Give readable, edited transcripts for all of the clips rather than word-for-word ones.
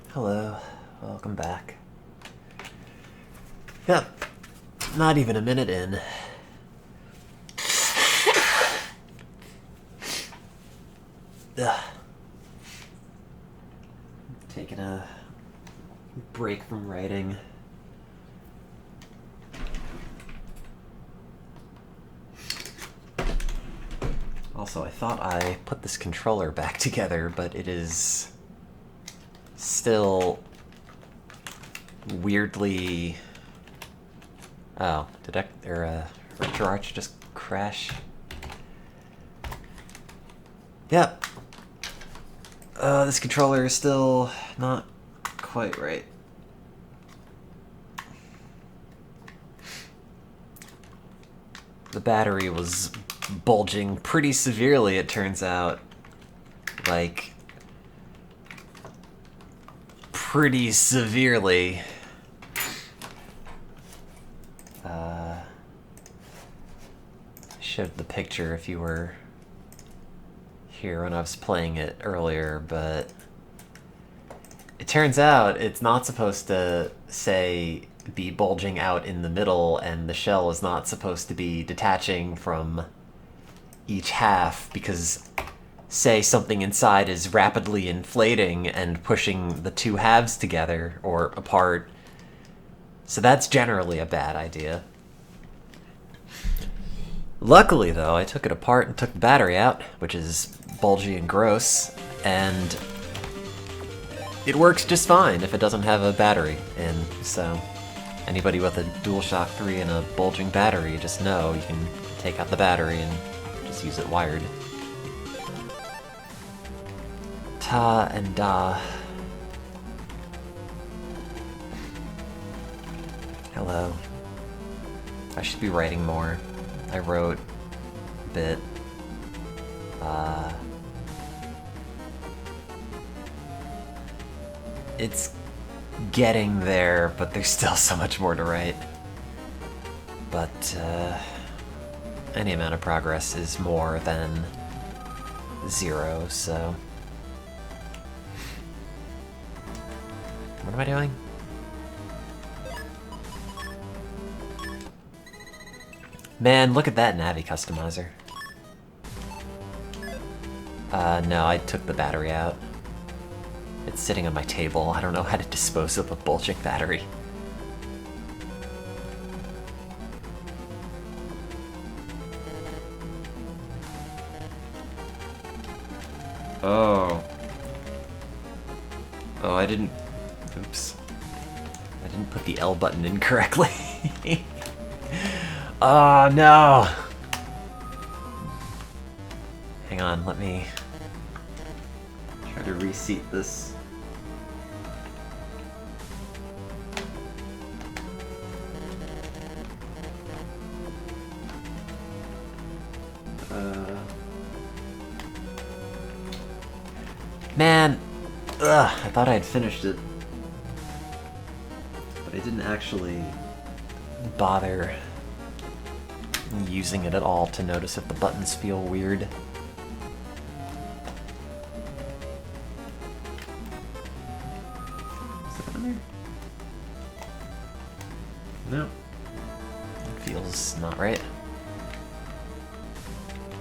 Hello, welcome back. Yep, not even a minute in. Ugh. Taking a break from writing. Also, I thought I put this controller back together, but it is still weirdly... Oh, did Rector Arch just crash? Yep. This controller is still not quite right. The battery was bulging pretty severely, it turns out. Like, pretty severely. Showed the picture if you were here when I was playing it earlier, but it turns out it's not supposed to, say, be bulging out in the middle, and the shell is not supposed to be detaching from each half because, say, something inside is rapidly inflating and pushing the two halves together or apart. So that's generally a bad idea. Luckily, though, I took it apart and took the battery out, which is bulgy and gross, and it works just fine if it doesn't have a battery in, so anybody with a DualShock 3 and a bulging battery, just know you can take out the battery and just use it wired. Ta and da. Hello. I should be writing more. I wrote a bit. It's getting there, but there's still so much more to write. But any amount of progress is more than 0, so... What am I doing? Man, look at that Navi customizer. No, I took the battery out. It's sitting on my table. I don't know how to dispose of a bulging battery. Oh. Oh, I didn't... Oops. I didn't put the L button in correctly. Oh, no! Hang on, let me try to reseat this. Man! Ugh, I thought I had finished it. But I didn't actually bother using it at all to notice if the buttons feel weird. Is that on there? No. It feels not right.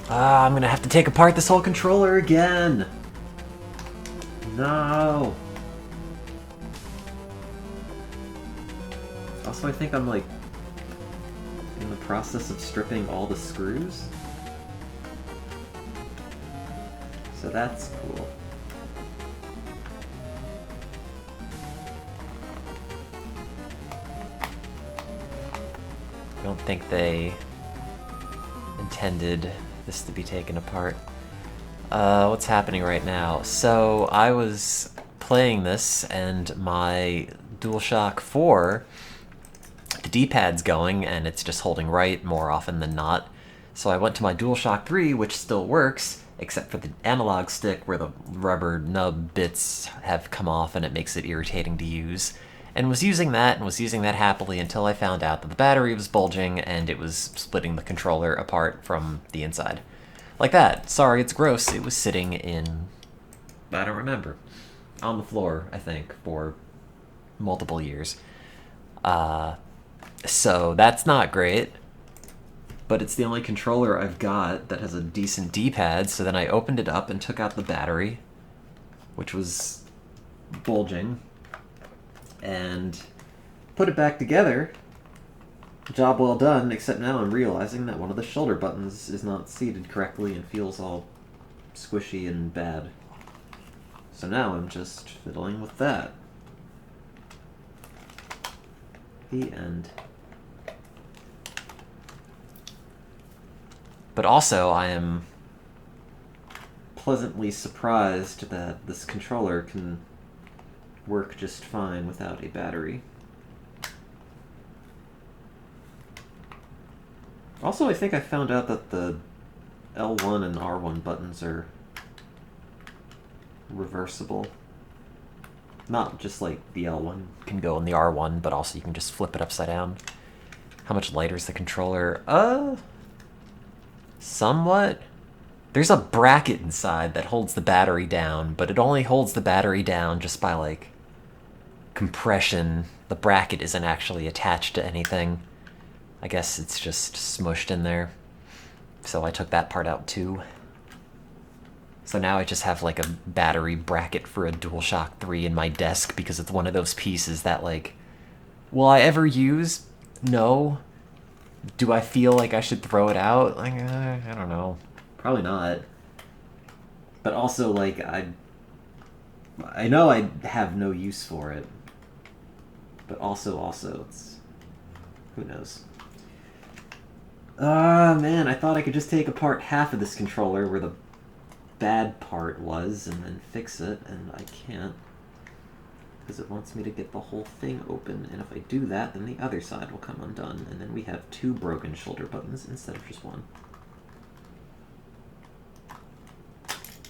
Ah, I'm gonna have to take apart this whole controller again! No! Also, I think I'm like in the process of stripping all the screws. So that's cool. I don't think they intended this to be taken apart. What's happening right now? So I was playing this and my DualShock 4, the D-pad's going and it's just holding right more often than not. So I went to my DualShock 3, which still works, except for the analog stick where the rubber nub bits have come off and it makes it irritating to use. And was using that happily until I found out that the battery was bulging and it was splitting the controller apart from the inside. Like that. Sorry, it's gross. It was sitting in, I don't remember, on the floor, I think, for multiple years. So that's not great. But it's the only controller I've got that has a decent D-pad, so then I opened it up and took out the battery, which was bulging, and put it back together. Job well done, except now I'm realizing that one of the shoulder buttons is not seated correctly and feels all squishy and bad. So now I'm just fiddling with that. The end. But also, I am pleasantly surprised that this controller can work just fine without a battery. Also, I think I found out that the L1 and R1 buttons are reversible. Not just like the L1 can go in the R1, but also you can just flip it upside down. How much lighter is the controller? Somewhat. There's a bracket inside that holds the battery down, but it only holds the battery down just by, like, compression. The bracket isn't actually attached to anything. I guess it's just smushed in there. So I took that part out too. So now I just have like a battery bracket for a DualShock 3 in my desk because it's one of those pieces that, like, will I ever use? No. Do I feel like I should throw it out? Like, I don't know. Probably not. But also, like, I know I have no use for it. But also, it's... who knows? Man, I thought I could just take apart half of this controller where the bad part was and then fix it, and I can't. Because it wants me to get the whole thing open, and if I do that, then the other side will come undone, and then we have 2 broken shoulder buttons instead of just 1.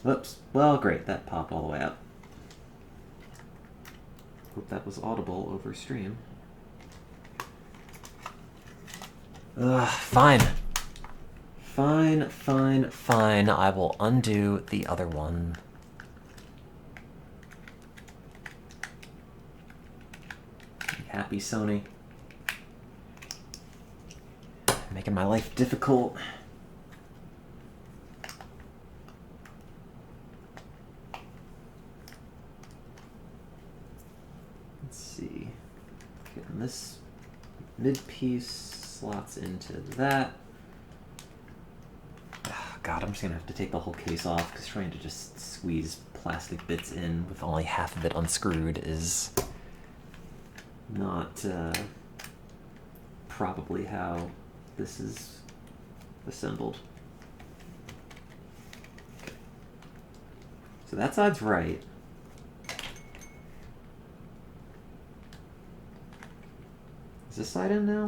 Whoops. Well, great, that popped all the way out. Hope that was audible over stream. Fine. Fine. I will undo the other one. Happy, Sony. Making my life difficult. Let's see. Getting this mid-piece slots into that. Oh, God, I'm just gonna have to take the whole case off because trying to just squeeze plastic bits in with only half of it unscrewed is not probably how this is assembled. Okay. So that side's right. Is this side in now?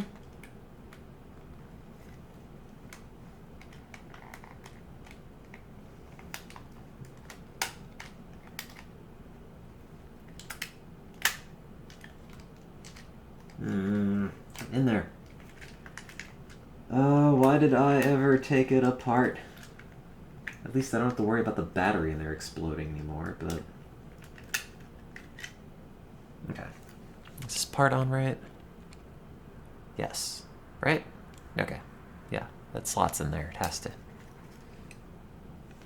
In there. Why did I ever take it apart? At least I don't have to worry about the battery in there exploding anymore, but... Okay. Is this part on right? Yes. Right? Okay. Yeah, that slot's in there. It has to.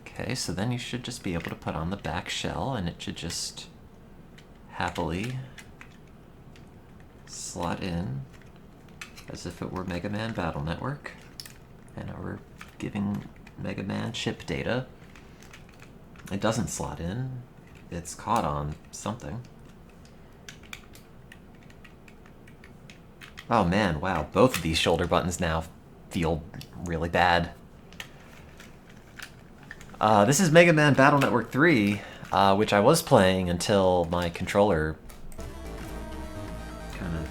Okay, so then you should just be able to put on the back shell, and it should just happily slot in as if it were Mega Man Battle Network and I were giving Mega Man chip data. It doesn't slot in. It's caught on something. Oh man, wow, both of these shoulder buttons now feel really bad. This is Mega Man Battle Network 3, which I was playing until my controller kind of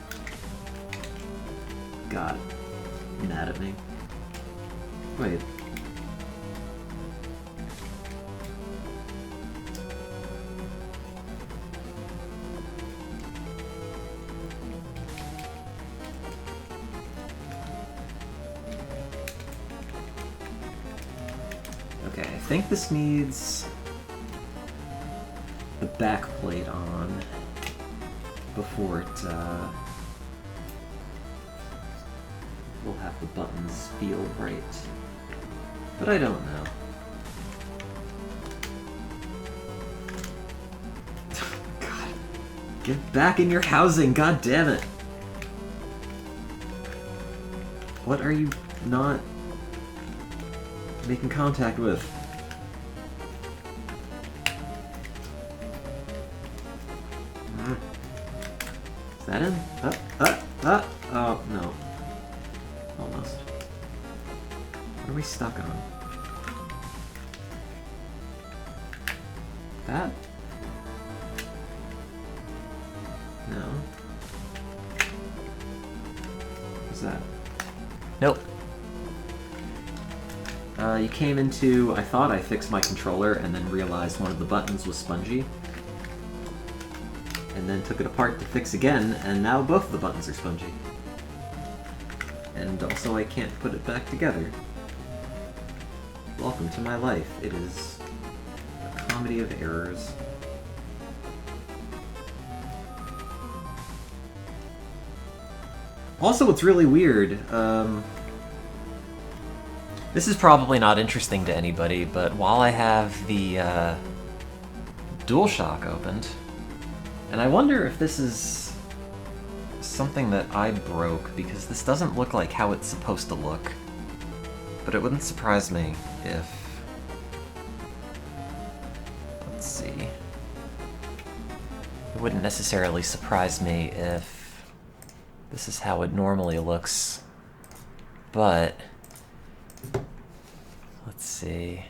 got mad at me. Wait. think this needs the back plate on before it will have the buttons feel right. But I don't know. God. Get back in your housing, god damn it! What are you not making contact with? Is that in? Oh, no. Almost. What are we stuck on? That? No. What's that? Nope. You came into... I thought I fixed my controller and then realized one of the buttons was spongy. And then took it apart to fix again, and now both of the buttons are spongy. And also I can't put it back together. Welcome to my life. It is a comedy of errors. Also, what's really weird, this is probably not interesting to anybody, but while I have the DualShock opened, and I wonder if this is something that I broke, because this doesn't look like how it's supposed to look. But it wouldn't surprise me if... Let's see. It wouldn't necessarily surprise me if this is how it normally looks. But... Let's see.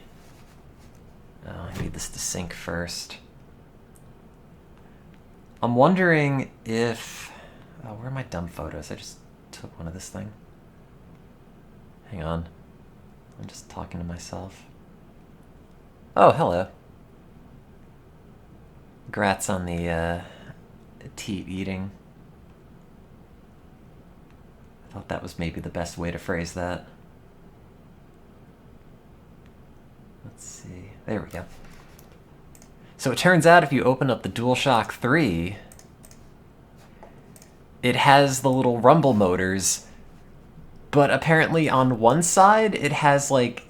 Oh, I need this to sync first. I'm wondering if... Oh, where are my dumb photos? I just took one of this thing. Hang on. I'm just talking to myself. Oh, hello. Grats on the teat eating. I thought that was maybe the best way to phrase that. Let's see. There we go. So it turns out if you open up the DualShock 3, it has the little rumble motors, but apparently on one side it has like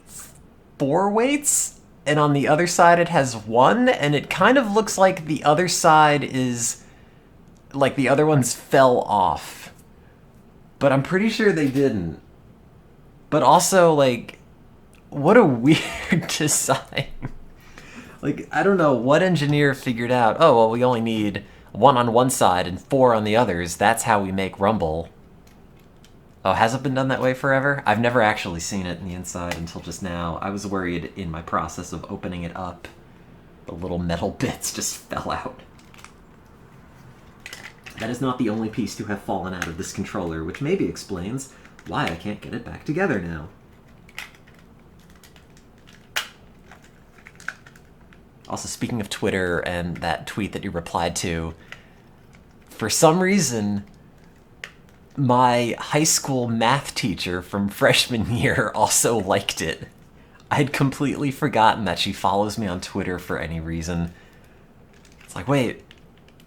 4 weights, and on the other side it has 1, and it kind of looks like the other side is like the other ones fell off. But I'm pretty sure they didn't. But also, like, what a weird design. Like, I don't know what engineer figured out, oh, well, we only need 1 on one side and 4 on the others. That's how we make rumble. Oh, has it been done that way forever? I've never actually seen it in the inside until just now. I was worried in my process of opening it up, the little metal bits just fell out. That is not the only piece to have fallen out of this controller, which maybe explains why I can't get it back together now. Also, speaking of Twitter and that tweet that you replied to, for some reason, my high school math teacher from freshman year also liked it. I'd completely forgotten that she follows me on Twitter for any reason. It's like, wait,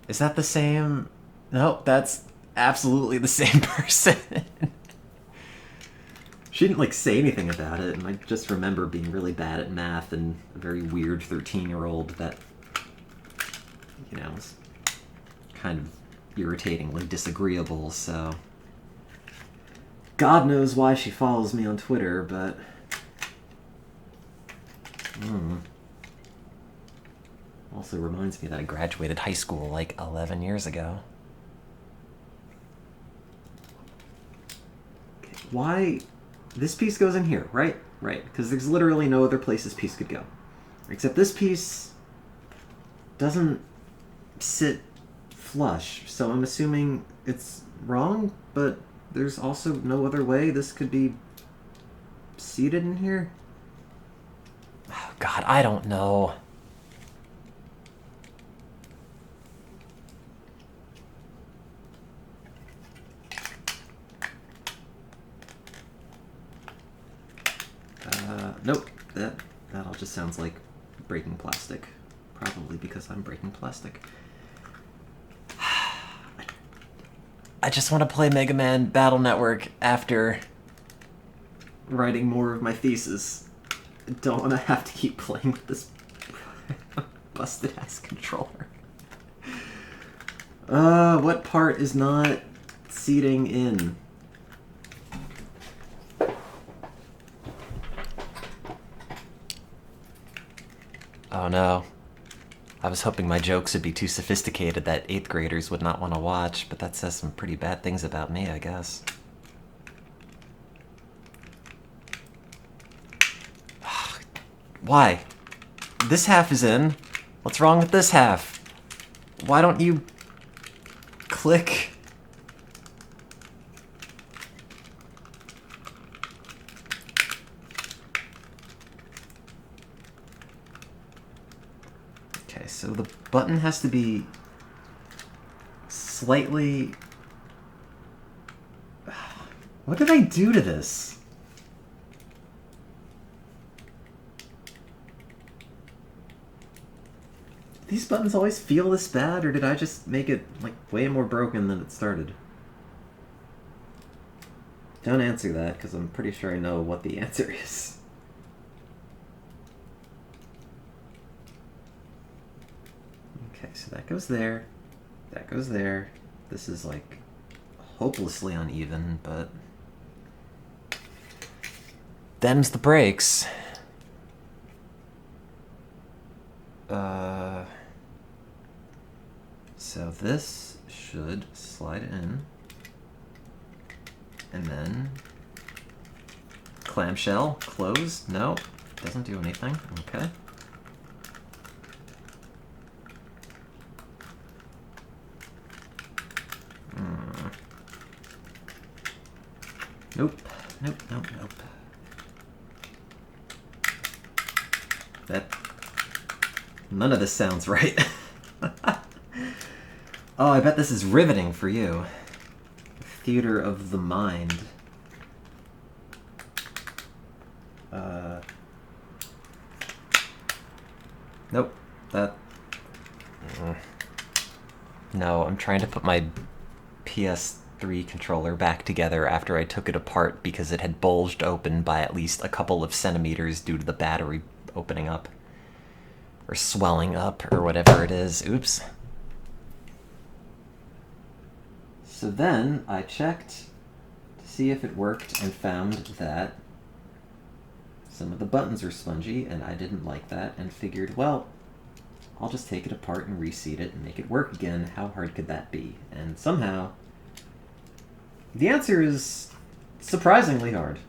is that the same? No, that's absolutely the same person. She didn't, like, say anything about it, and I just remember being really bad at math and a very weird 13-year-old that, you know, was kind of irritatingly disagreeable, so... God knows why she follows me on Twitter, but... Also reminds me that I graduated high school, like, 11 years ago. Okay, why... This piece goes in here, right? Right, because there's literally no other place this piece could go. Except this piece doesn't sit flush, so I'm assuming it's wrong, but there's also no other way this could be seated in here? Oh, God, I don't know. Nope. That all just sounds like breaking plastic. Probably because I'm breaking plastic. I just want to play Mega Man Battle Network after writing more of my thesis. I don't want to have to keep playing with this busted-ass controller. What part is not seating in? Oh no. I was hoping my jokes would be too sophisticated that 8th graders would not want to watch, but that says some pretty bad things about me, I guess. Why? This half is in. What's wrong with this half? Why don't you click? Okay, so the button has to be slightly... What did I do to this? These buttons always feel this bad, or did I just make it, like, way more broken than it started? Don't answer that, because I'm pretty sure I know what the answer is. Okay, so that goes there. That goes there. This is, like, hopelessly uneven, but... them's the breaks. So this should slide in, and then clamshell, close, no, doesn't do anything, okay. Nope, nope, nope, nope. None of this sounds right. Oh, I bet this is riveting for you. Theater of the mind. Nope. That... No, I'm trying to put my PS3 controller back together after I took it apart because it had bulged open by at least a couple of centimeters due to the battery opening up. Or swelling up, or whatever it is. Oops. So then I checked to see if it worked and found that some of the buttons were spongy, and I didn't like that, and figured, well, I'll just take it apart and reseat it and make it work again. How hard could that be? And somehow, the answer is surprisingly hard.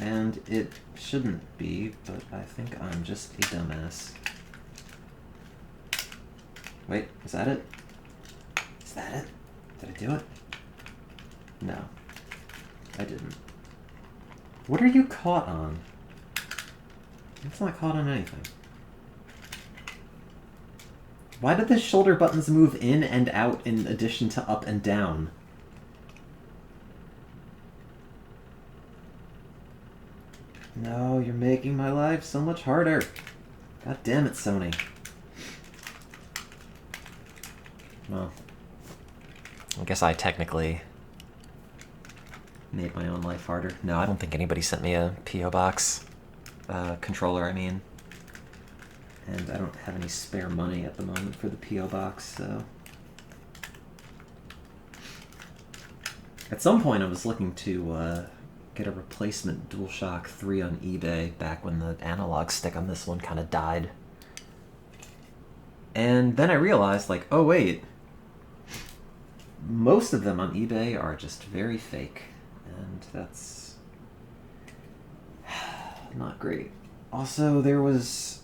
And it shouldn't be, but I think I'm just a dumbass. Wait, is that it? Is that it? Did I do it? No. I didn't. What are you caught on? It's not caught on anything. Why did the shoulder buttons move in and out in addition to up and down? No, you're making my life so much harder. God damn it, Sony. Well, I guess I technically made my own life harder. No, I don't think anybody sent me a P.O. Box. Controller, I mean. And I don't have any spare money at the moment for the P.O. Box, so... At some point I was looking to get a replacement DualShock 3 on eBay back when the analog stick on this one kind of died. And then I realized, like, oh wait, most of them on eBay are just very fake, and that's not great. Also, there was...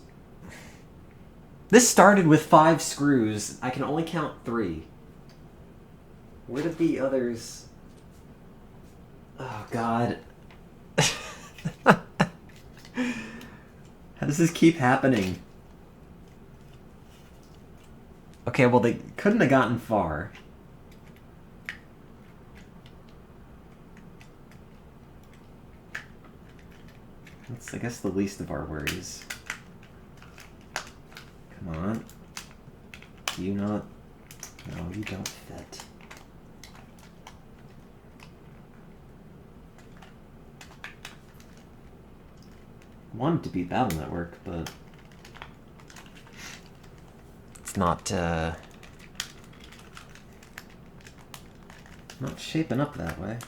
This started with 5 screws. I can only count 3. Where did the others... Oh, God. How does this keep happening? Okay, well, they couldn't have gotten far. It's, I guess, the least of our worries. Come on. Do you not... No, you don't fit. I wanted to be Battle Network, but... it's not, not shaping up that way.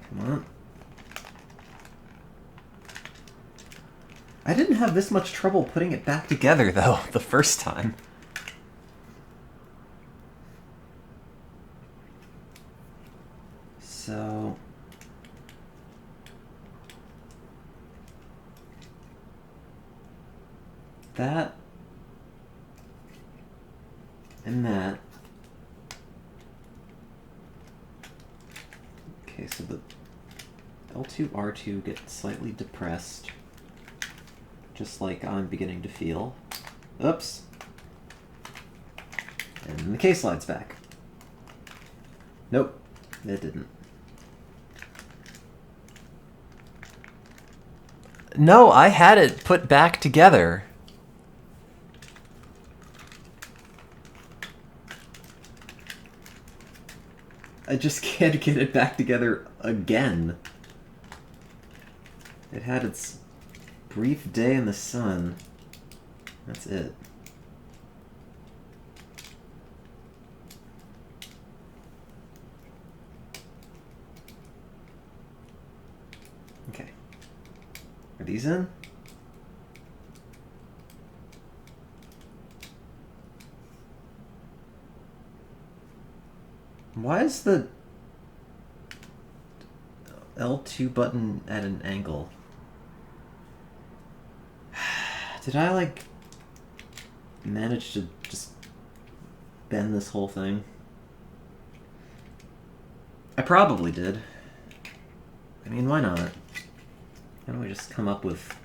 Come on. I didn't have this much trouble putting it back together, though, the first time. So... that... and that... Okay, so the L2, R2 get slightly depressed, just like I'm beginning to feel. Oops. And the K slides back. Nope, it didn't. No, I had it put back together. I just can't get it back together again. It had its brief day in the sun. That's it. Okay. Are these in? Why is the L2 button at an angle? Did I, like, manage to just bend this whole thing? I probably did. I mean, why not? Why don't we just come up with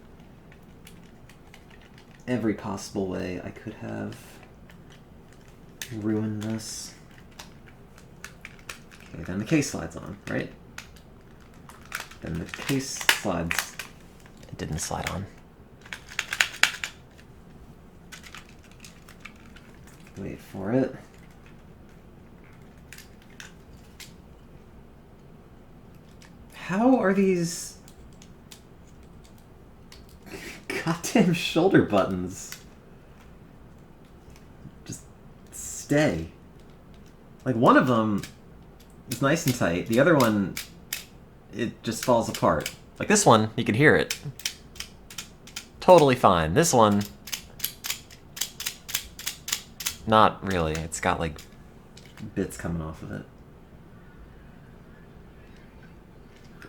every possible way I could have ruined this? Okay, then the case slides on, right? Then the case slides... It didn't slide on. Wait for it. How are these goddamn shoulder buttons just stay? Like, one of them is nice and tight. The other one, it just falls apart. Like this one, you can hear it. Totally fine. This one, not really. It's got like bits coming off of it.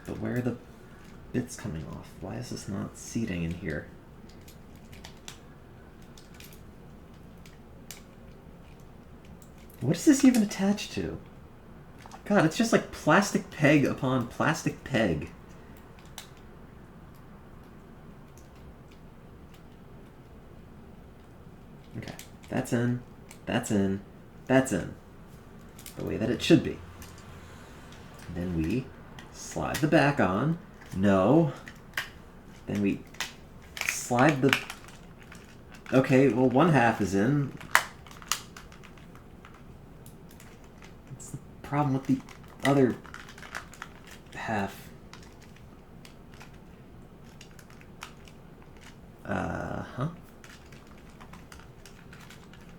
But where are the bits coming off? Why is this not seating in here? What is this even attached to? God, it's just like plastic peg upon plastic peg. Okay, that's in, that's in, that's in. The way that it should be. And then we slide the back on. No. Then we slide the... Okay, well, one half is in. What's the problem with the other half? Huh?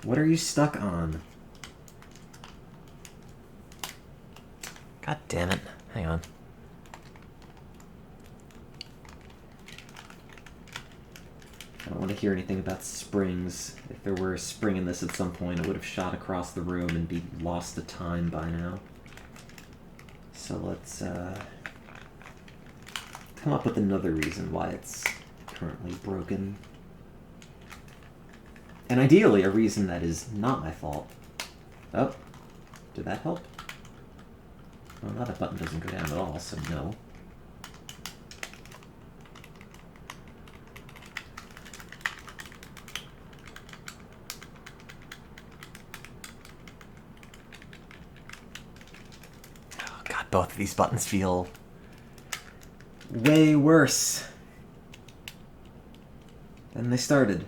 What are you stuck on? God damn it. Hang on. I don't want to hear anything about springs. If there were a spring in this at some point, it would have shot across the room and be lost to time by now. So let's come up with another reason why it's currently broken. And ideally, a reason that is not my fault. Oh, did that help? Well, now that button doesn't go down at all, so no. both of these buttons feel way worse than they started.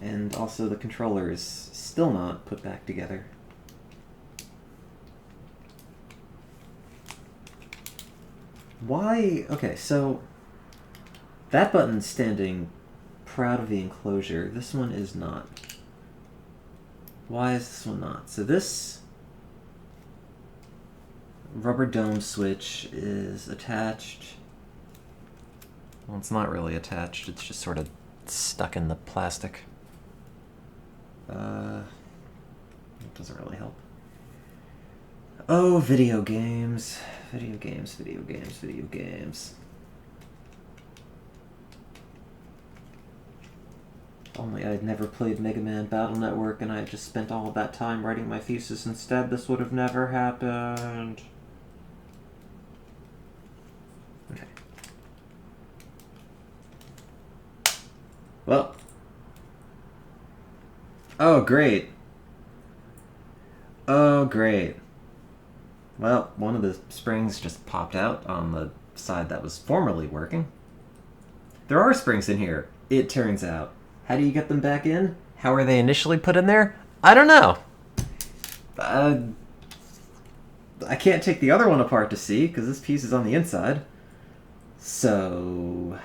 And also the controller is still not put back together. Why? Okay, so that button's standing proud of the enclosure. This one is not. Why is this one not? So this rubber dome switch is attached. Well, it's not really attached. It's just sort of stuck in the plastic. It doesn't really help. Oh, video games. Video games, video games, video games. If only I had never played Mega Man Battle Network and I had just spent all of that time writing my thesis instead, this would have never happened. Okay. Well. Oh, great. Oh, great. Well, one of the springs just popped out on the side that was formerly working. There are springs in here, it turns out. How do you get them back in? How were they initially put in there? I don't know. I can't take the other one apart to see, because this piece is on the inside. So...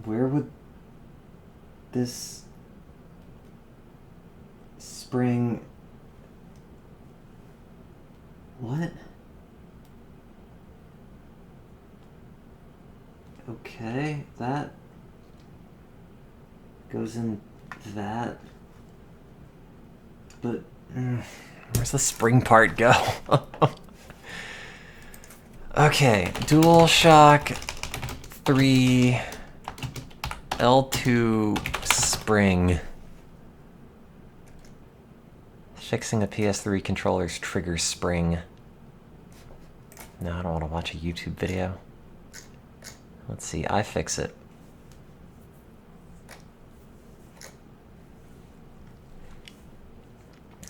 where would this spring... What? Okay, that goes in that. But where's the spring part go? Okay, DualShock 3 L2 spring. Fixing a PS3 controller's trigger spring. No, I don't want to watch a YouTube video. Let's see, iFixit.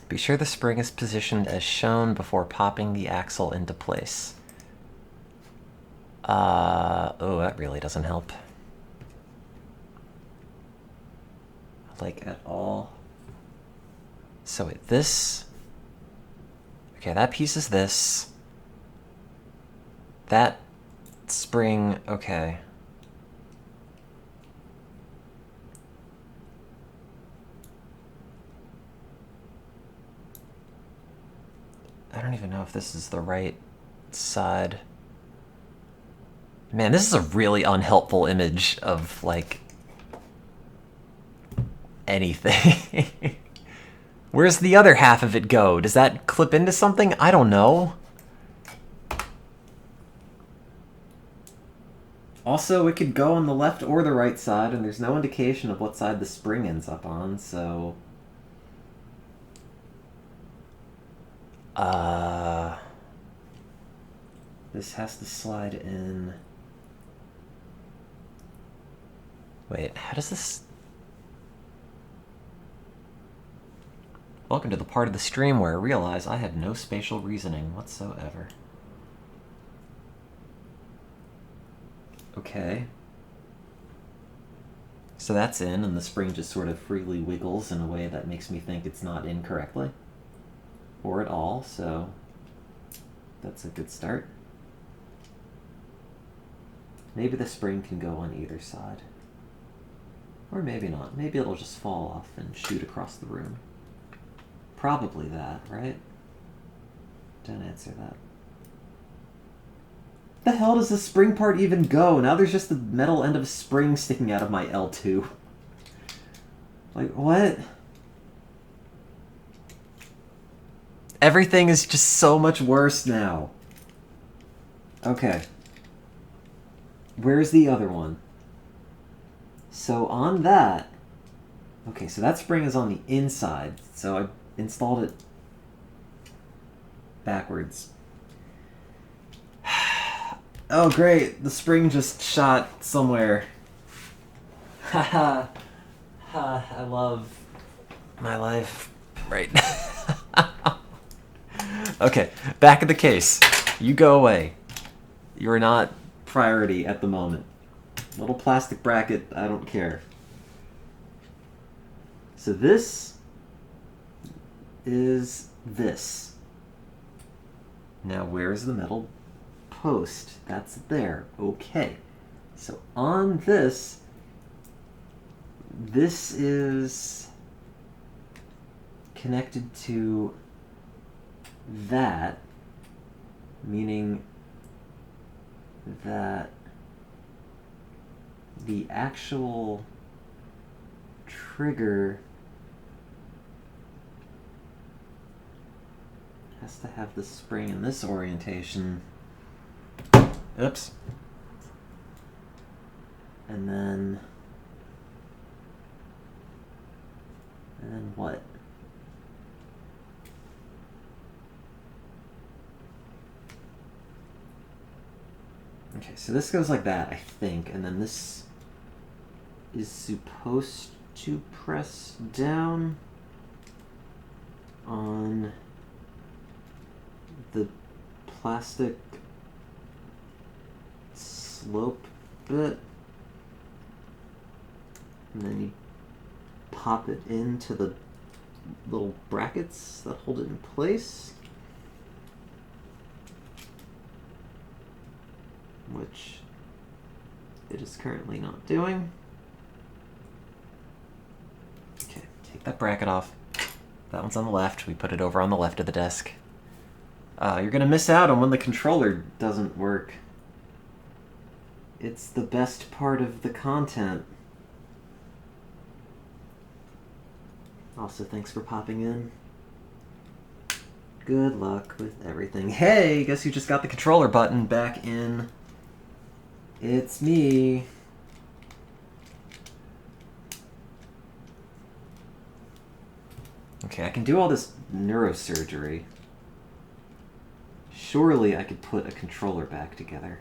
Be sure the spring is positioned as shown before popping the axle into place. Oh, that really doesn't help. Like, at all. So wait, this... Okay, that piece is this. That spring, okay. I don't even know if this is the right side. Man, this is a really unhelpful image of, like, anything. Where's the other half of it go? Does that clip into something? I don't know. Also, it could go on the left or the right side, and there's no indication of what side the spring ends up on, so... This has to slide in... Wait, how does this... Welcome to the part of the stream where I realize I have no spatial reasoning whatsoever. Okay. So that's in, and the spring just sort of freely wiggles in a way that makes me think it's not in correctly. Or at all, so that's a good start. Maybe the spring can go on either side. Or maybe not. Maybe it'll just fall off and shoot across the room. Probably that, right? Don't answer that. The hell does the spring part even go? Now there's just the metal end of a spring sticking out of my L2. Like, what? Everything is just so much worse now. Okay. Where's the other one? So on that... Okay, so that spring is on the inside. So I installed it backwards. Oh great, the spring just shot somewhere. Haha. I love my life right now. Okay, back of the case. You go away. You're not priority at the moment. Little plastic bracket, I don't care. So this is this. Now where's the metal post? That's there. Okay. So on this is connected to that, meaning that the actual trigger has to have the spring in this orientation. Oops. And then what? Okay, so this goes like that, I think, and then this is supposed to press down on the plastic slope bit, and then you pop it into the little brackets that hold it in place, which it is currently not doing. Okay, take that bracket off. That one's on the left. We put it over on the left of the desk. You're gonna miss out on when the controller doesn't work. It's the best part of the content. Also, thanks for popping in. Good luck with everything. Hey, guess who just got the controller button back in? It's me. Okay, I can do all this neurosurgery. Surely I could put a controller back together.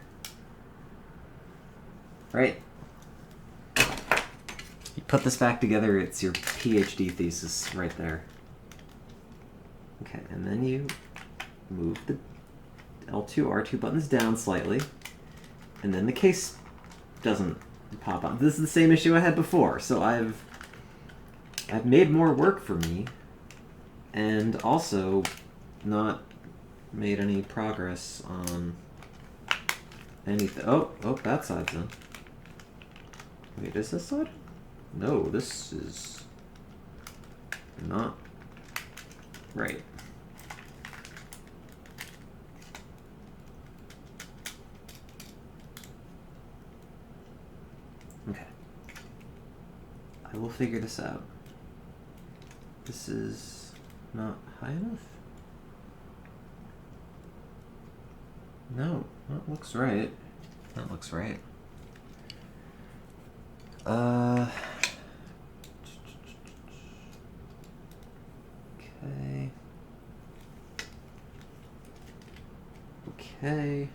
Right? You put this back together, it's your PhD thesis right there. Okay, and then you move the L2, R2 buttons down slightly, and then the case doesn't pop up. This is the same issue I had before, so I've made more work for me, and also not made any progress on anything. Oh, that side's in. Wait, is this side? No, this is not right. Okay. I will figure this out. This is not high enough? No, that looks right. That looks right. Okay. Okay.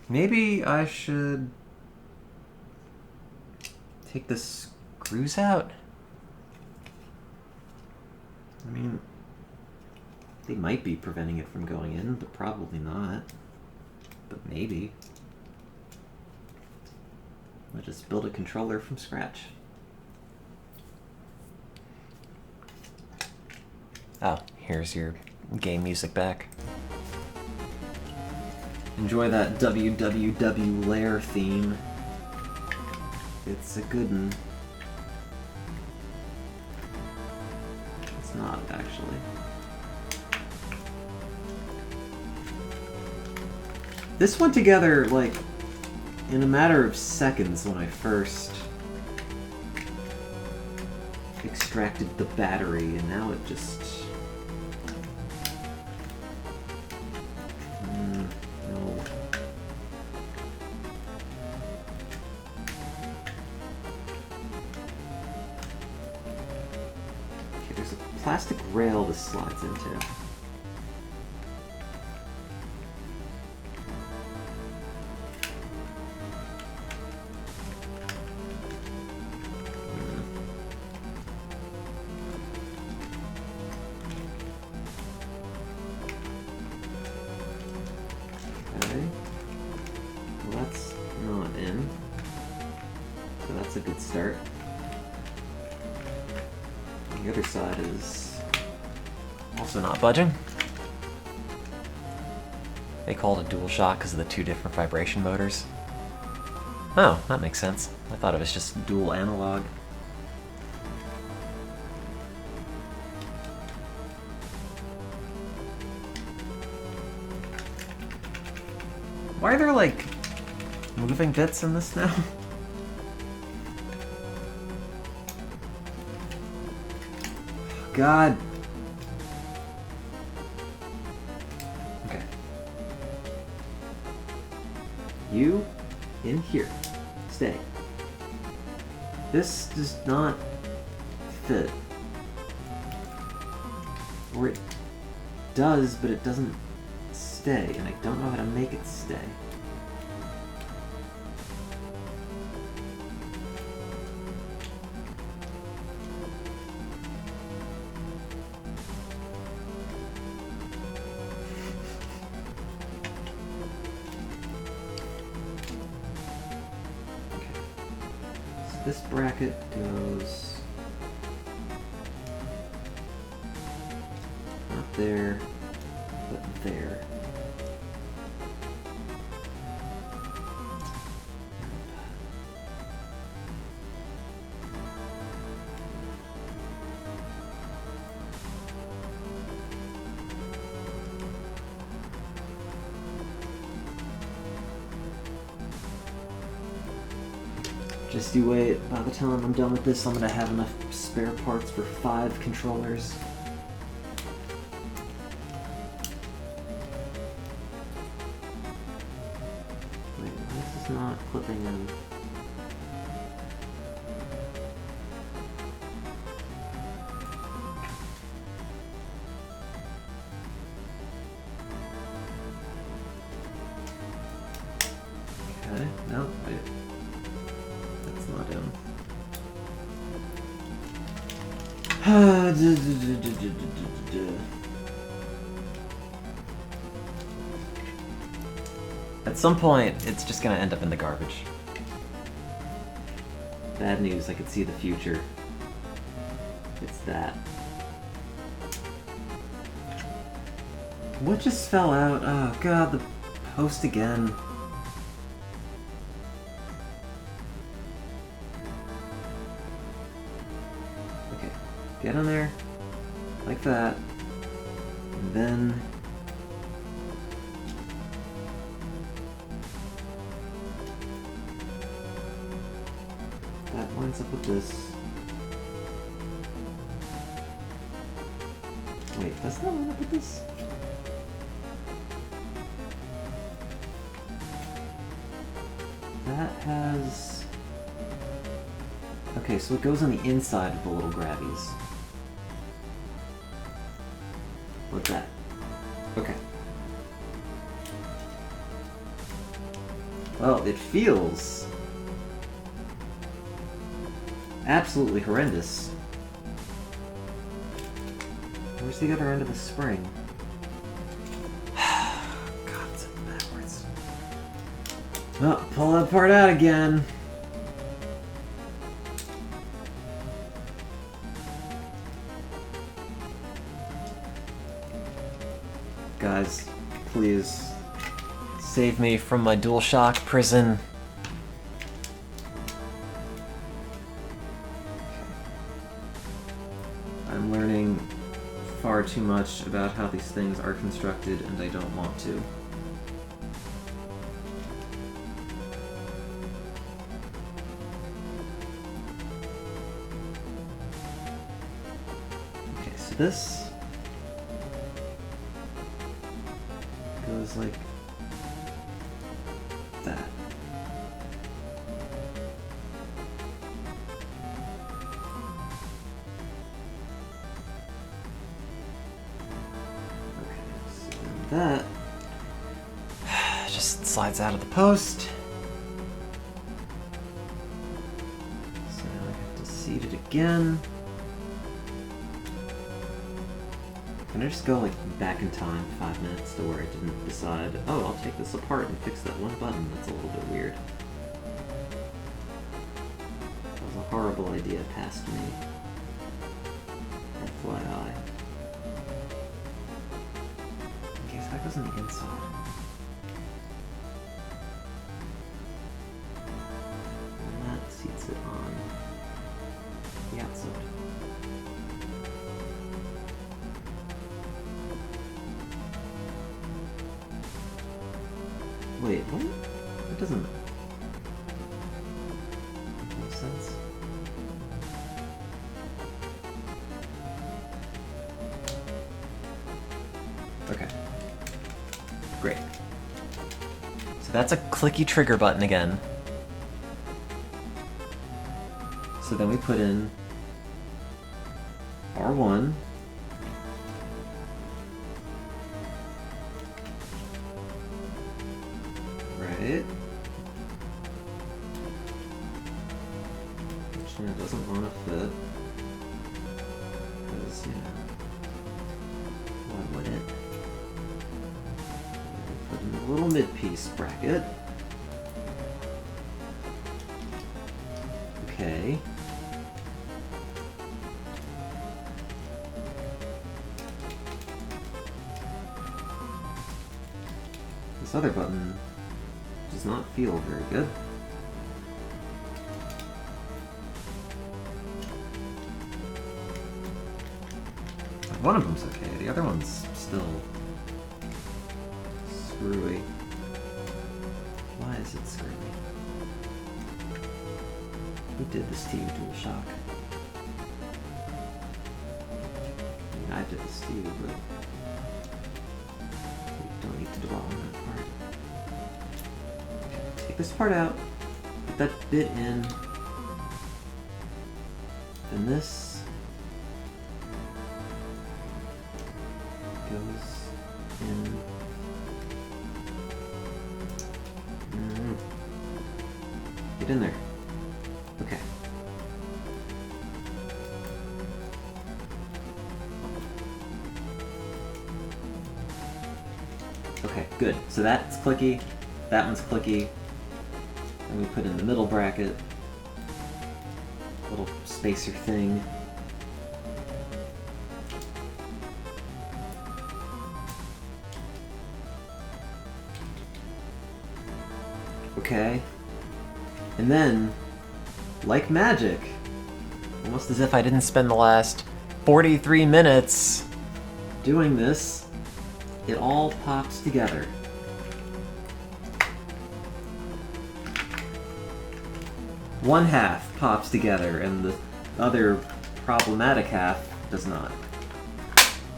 Maybe I should take the screws out? I mean, they might be preventing it from going in, but probably not. But maybe. I'll just build a controller from scratch. Oh, here's your game music back. Enjoy that www lair theme. It's a good one. It's not, actually. This went together, like, in a matter of seconds when I first extracted the battery, and now it just... no. Okay, there's a plastic rail this slides into. good start. The other side is also not budging. They call it a dual shock because of the two different vibration motors. Oh, that makes sense. I thought it was just dual analog. Why are there, like, moving bits in this now? God. Okay. You in here. Stay. This does not fit. Or it does, but it doesn't stay, and I don't know how to make it stay. This bracket goes not there, but there. Just you wait, by the time I'm done with this, I'm gonna have enough spare parts for 5 controllers. Wait, this is not clipping in. Okay, no, wait. At some point, it's just gonna end up in the garbage. Bad news, I could see the future. It's that. What just fell out? Oh god, the post again. Get on there, like that, and then that lines up with this. Wait, does that line up with this? That has... Okay, so it goes on the inside of the little grabbies. Like that. Okay. Well, it feels absolutely horrendous. Where's the other end of the spring? God, it's backwards. Oh, pull that part out again. Guys, please save me from my DualShock prison. I'm learning far too much about how these things are constructed, and I don't want to. Okay, so this goes like that. Okay, so that just slides out of the post. So now I have to seat it again. Can I just go like back in time 5 minutes to where I didn't decide, oh, I'll take this apart and fix that one button? That's a little bit weird. horrible idea past me. FYI. Okay, so that goes on the inside. And that seats it on the outside. Wait, what? That doesn't make sense. Okay. Great. So that's a clicky trigger button again. So then we put in R1. Right. Which now doesn't want to fit. Because, you know, why would it? Put in a little mid-piece bracket. Okay. This other button does not feel very good. One of them's okay, the other one's still screwy. Why is it screwy? Who did this to you, DualShock? I mean, I did this to you, but we don't need to dwell on that part. Okay, take this part out, put that bit in, then this goes in. Get in there. Okay. Okay, good. So that's clicky, that one's clicky, and we put in the middle bracket, little spacer thing. Okay. And then, like magic, almost as if I didn't spend the last 43 minutes doing this, it all pops together. One half pops together and the other problematic half does not.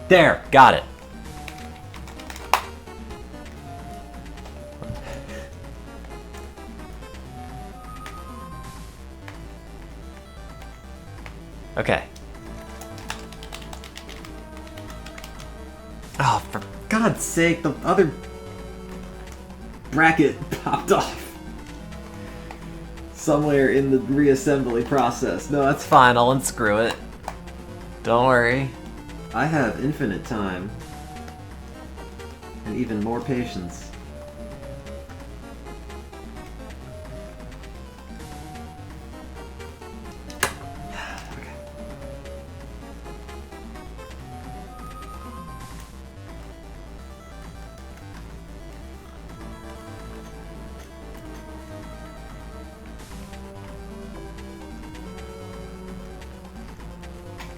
There! Got it! Okay. Oh, for God's sake, the other bracket popped off somewhere in the reassembly process. No, that's fine, I'll unscrew it. Don't worry. I have infinite time. And even more patience.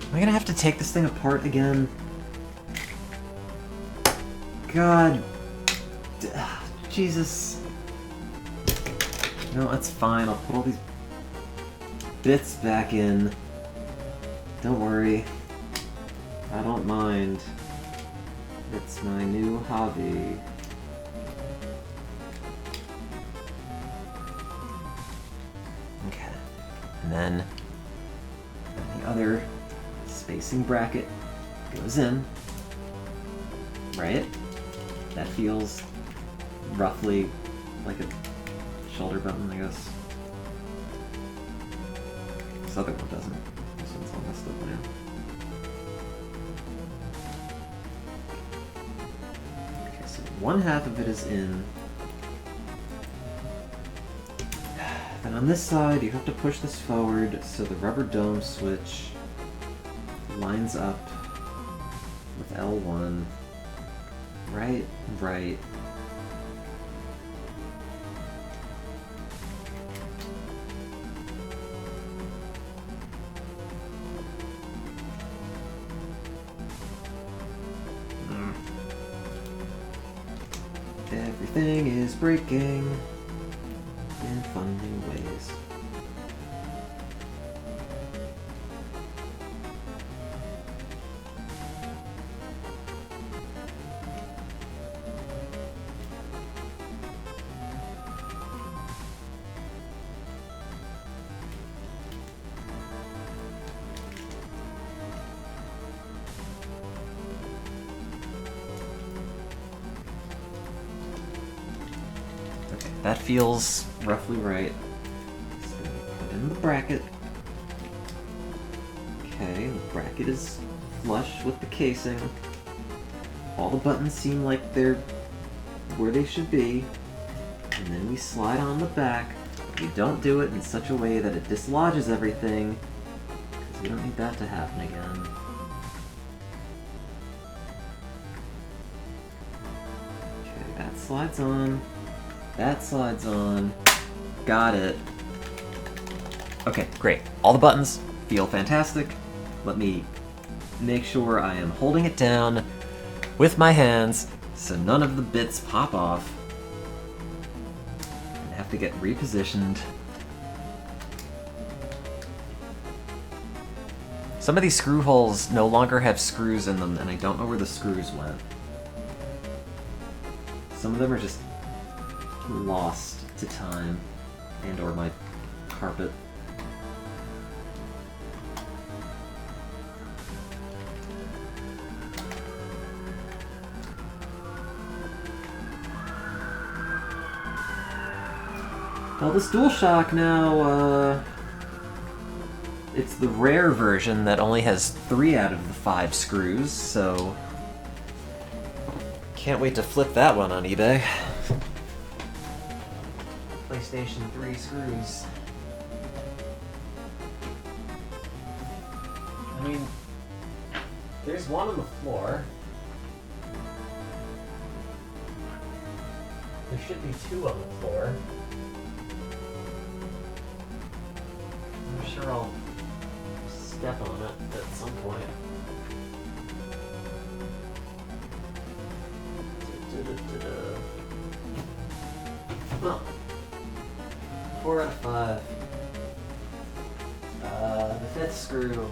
Am I gonna have to take this thing apart again? God. Jesus. No, that's fine. I'll put all these bits back in. Don't worry. I don't mind. It's my new hobby. Okay. And then the other spacing bracket goes in, right? That feels roughly like a shoulder button, I guess. This other one doesn't. This one's all messed up now. Okay, so one half of it is in. And on this side, you have to push this forward so the rubber dome switch lines up with L1. Right, right. Everything is breaking in fun new ways. That feels roughly right. Just gonna put in the bracket. Okay, the bracket is flush with the casing. All the buttons seem like they're where they should be. And then we slide on the back. We don't do it in such a way that it dislodges everything, because we don't need that to happen again. Okay, that slides on. That slides on. Got it. Okay, great. All the buttons feel fantastic. Let me make sure I am holding it down with my hands so none of the bits pop off and have to get repositioned. Some of these screw holes no longer have screws in them, and I don't know where the screws went. Some of them are just lost to time and or my carpet. Well, this DualShock now, it's the rare version that only has 3 out of the 5 screws, so can't wait to flip that one on eBay. PlayStation 3 screws. I mean, there's one on the floor. There should be 2 on the floor. I'm sure I'll step on it at some point. Well, 4 out of 5. The 5th screw, I don't know.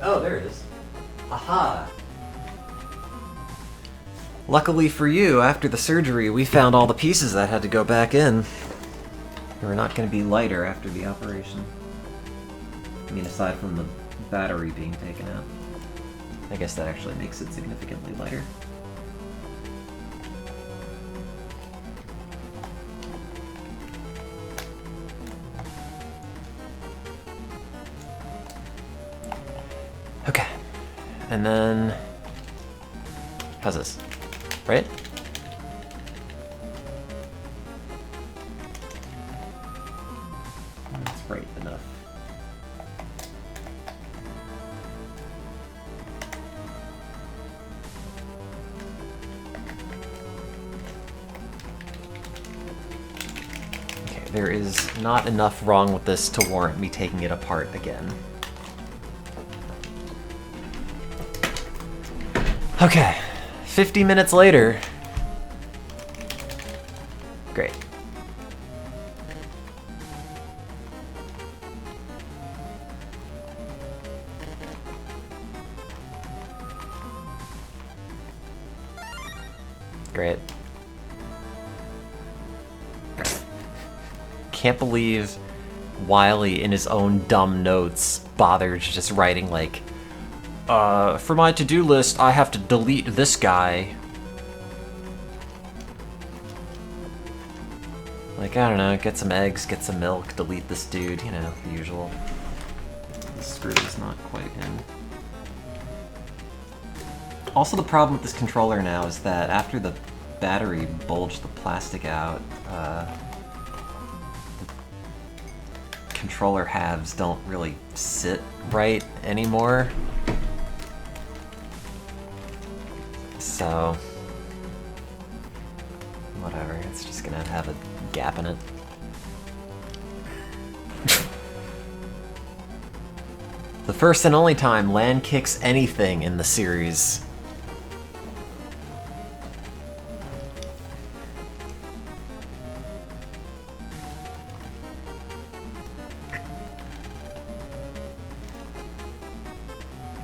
Oh, there it is. Aha! Luckily for you, after the surgery, we found all the pieces that had to go back in. They were not going to be lighter after the operation. I mean, aside from the battery being taken out. I guess that actually makes it significantly lighter. Okay. And then... how's this? Right? That's right enough. Okay, there is not enough wrong with this to warrant me taking it apart again. Okay. 50 minutes later. Great. Great. Can't believe Wiley, in his own dumb notes, bothered just writing like, for my to-do list, I have to delete this guy. Like, I don't know, get some eggs, get some milk, delete this dude, you know, the usual. The screw is not quite in. Also, the problem with this controller now is that after the battery bulged the plastic out. The controller halves don't really sit right anymore. So, whatever, it's just gonna have a gap in it. The first and only time Lan kicks anything in the series.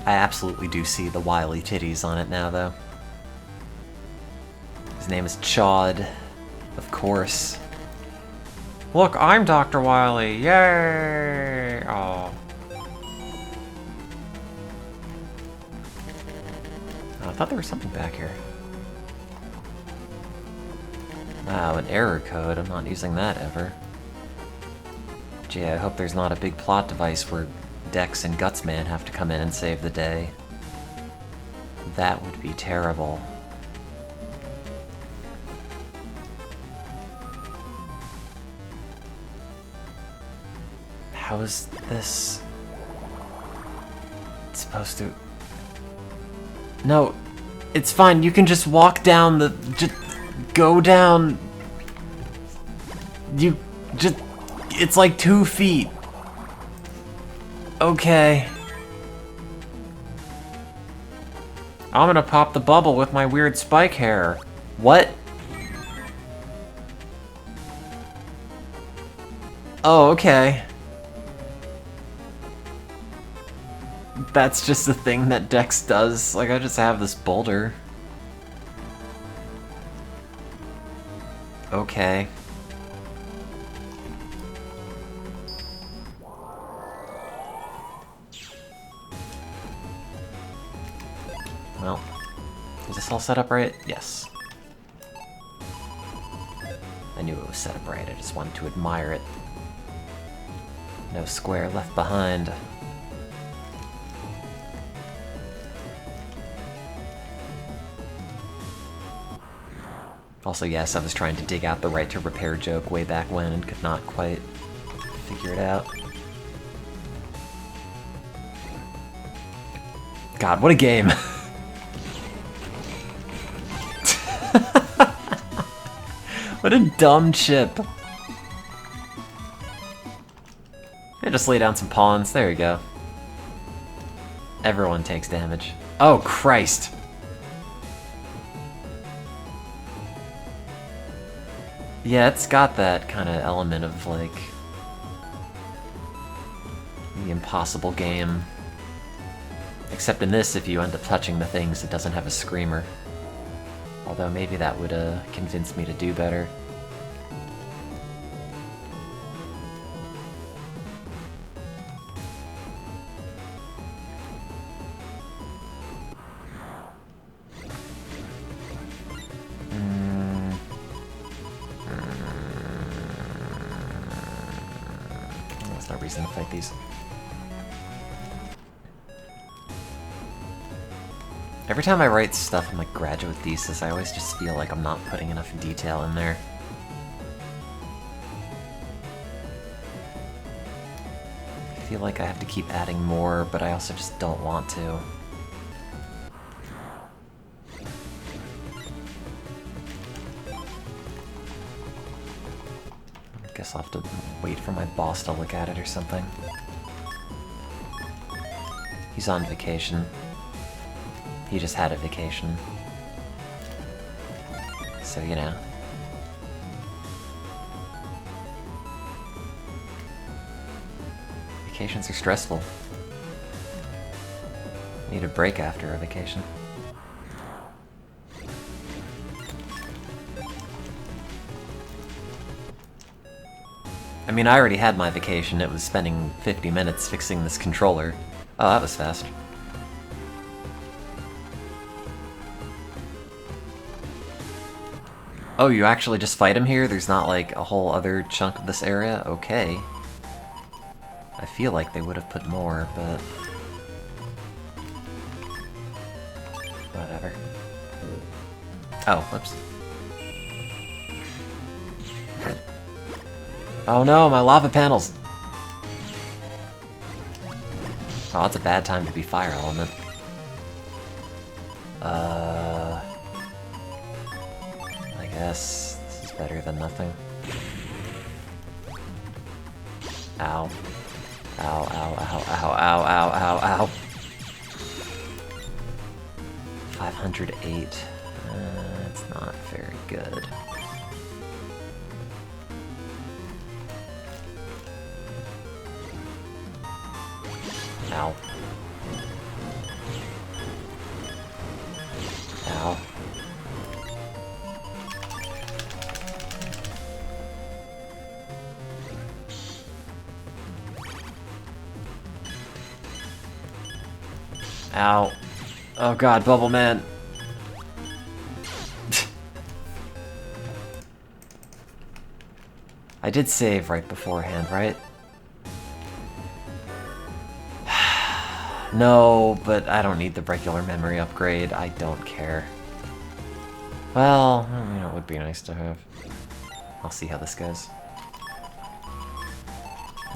I absolutely do see the wily titties on it now, though. His name is Chod, of course. Look, I'm Dr. Wily, yay! Oh. I thought there was something back here. Wow, an error code. I'm not using that ever. Gee, I hope there's not a big plot device where Dex and Gutsman have to come in and save the day. That would be terrible. How is this supposed to... No, it's fine. You can just walk down the... Just go down... You just... It's like 2 feet. Okay. I'm gonna pop the bubble with my weird spike hair. What? Oh, okay. That's just a thing that Dex does. Like, I just have this boulder. Okay. Well, is this all set up right? Yes. I knew it was set up right, I just wanted to admire it. No square left behind. Also, yes, I was trying to dig out the right to repair joke way back when and could not quite figure it out. God, what a game! What a dumb chip. Yeah, just lay down some pawns. There you go. Everyone takes damage. Oh, Christ! Yeah, it's got that kind of element of, like, the impossible game. Except in this, if you end up touching the things, it doesn't have a screamer. Although maybe that would convince me to do better. There's no reason to fight these. Every time I write stuff in my graduate thesis, I always just feel like I'm not putting enough detail in there. I feel like I have to keep adding more, but I also just don't want to. I guess I'll have to wait for my boss to look at it or something. He's on vacation. He just had a vacation. So, you know. Vacations are stressful. Need a break after a vacation. I mean, I already had my vacation. It was spending 50 minutes fixing this controller. Oh, that was fast. Oh, you actually just fight him here? There's not, like, a whole other chunk of this area? Okay. I feel like they would have put more, but... whatever. Oh, whoops. Oh no, my lava panels! Oh, that's a bad time to be fire element. I guess this is better than nothing. Ow. Ow, ow, ow, ow, ow, ow, ow, ow. 508. That's not very good. Ow. Ow. Ow. Oh god, Bubble Man. I did save right beforehand, right? No, but I don't need the regular memory upgrade. I don't care. Well, you know, it would be nice to have. I'll see how this goes.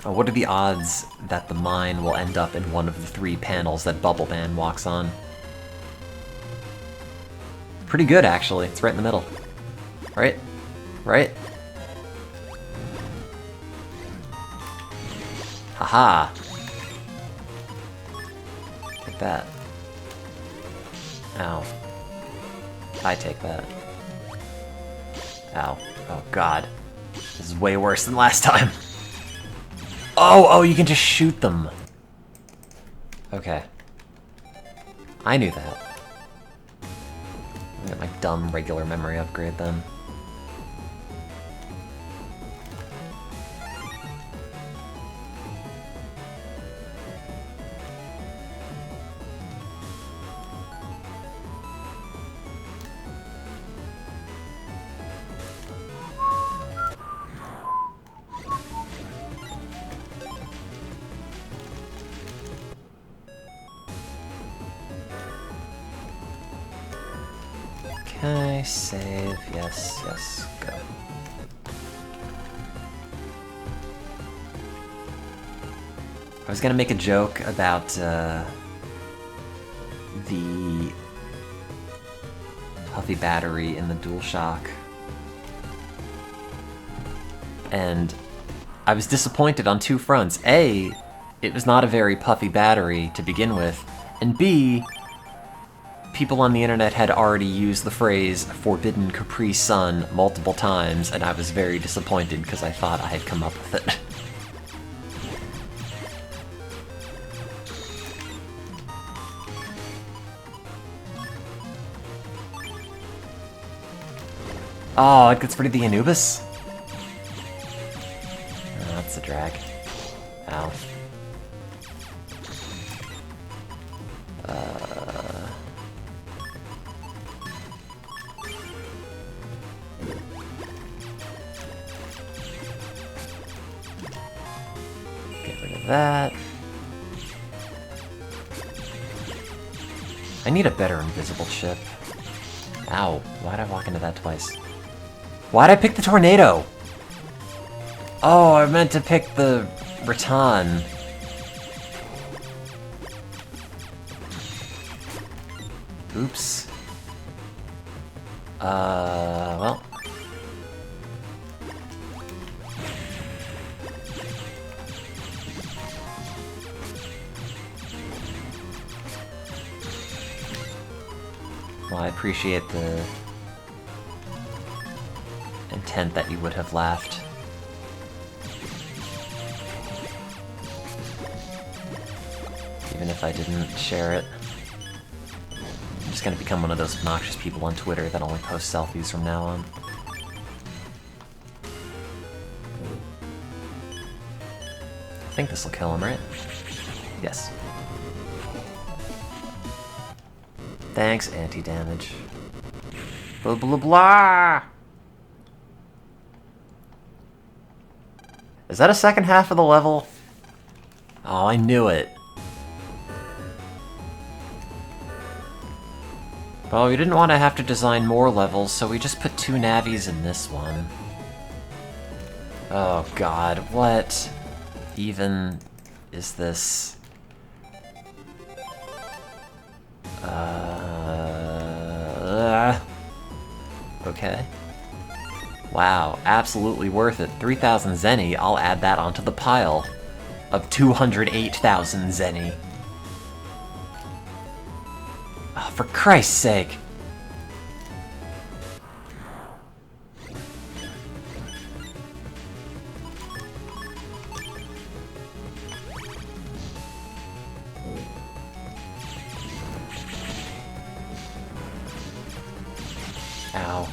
Oh, what are the odds that the mine will end up in one of the 3 panels that Bubble Man walks on? Pretty good, actually. It's right in the middle. Right? Right? Haha! Take that. Ow. I take that. Ow. Oh god. This is way worse than last time. Oh, you can just shoot them. Okay. I knew that. I got my dumb regular memory upgrade then. Okay, save, yes, yes, go. I was gonna make a joke about the puffy battery in the DualShock, and I was disappointed on 2 fronts. A, it was not a very puffy battery to begin with, and B, people on the internet had already used the phrase "forbidden Capri Sun" multiple times, and I was very disappointed because I thought I had come up with it. Oh, it gets rid of the Anubis? Oh, that's a drag. Ow. Get rid of that. I need a better invisible chip. Ow, why'd I walk into that twice? Why'd I pick the tornado? Oh, I meant to pick the Rattan. Oops. Well. Well, I appreciate the intent that you would have laughed. Even if I didn't share it. I'm just gonna become one of those obnoxious people on Twitter that only post selfies from now on. I think this will kill him, right? Yes. Thanks, anti-damage. Blah blah blah! Is that a second half of the level? Oh, I knew it. Well, we didn't want to have to design more levels, so we just put 2 navies in this one. Oh god, what even is this? Okay. Wow, absolutely worth it. 3,000 zenny, I'll add that onto the pile of 208,000 zenny. Oh, for Christ's sake. Ow.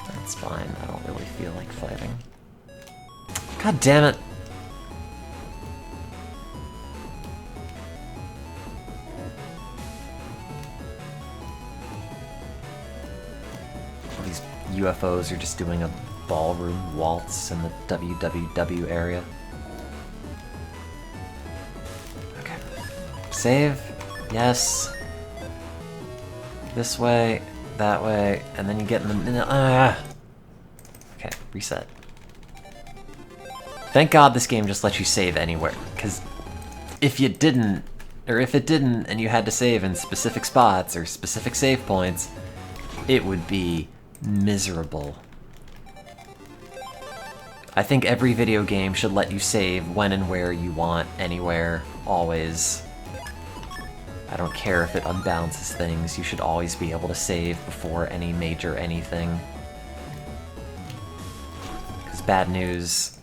That's fine. I don't really feel like fighting. God damn it. These UFOs are just doing a ballroom waltz in the WWW area. Okay. Save. Yes. This way, that way, and then you get in the middle. Okay, reset. Thank God this game just lets you save anywhere, because if you didn't, or if it didn't, and you had to save in specific spots or specific save points, it would be miserable. I think every video game should let you save when and where you want, anywhere, always. I don't care if it unbalances things, you should always be able to save before any major anything. Because bad news,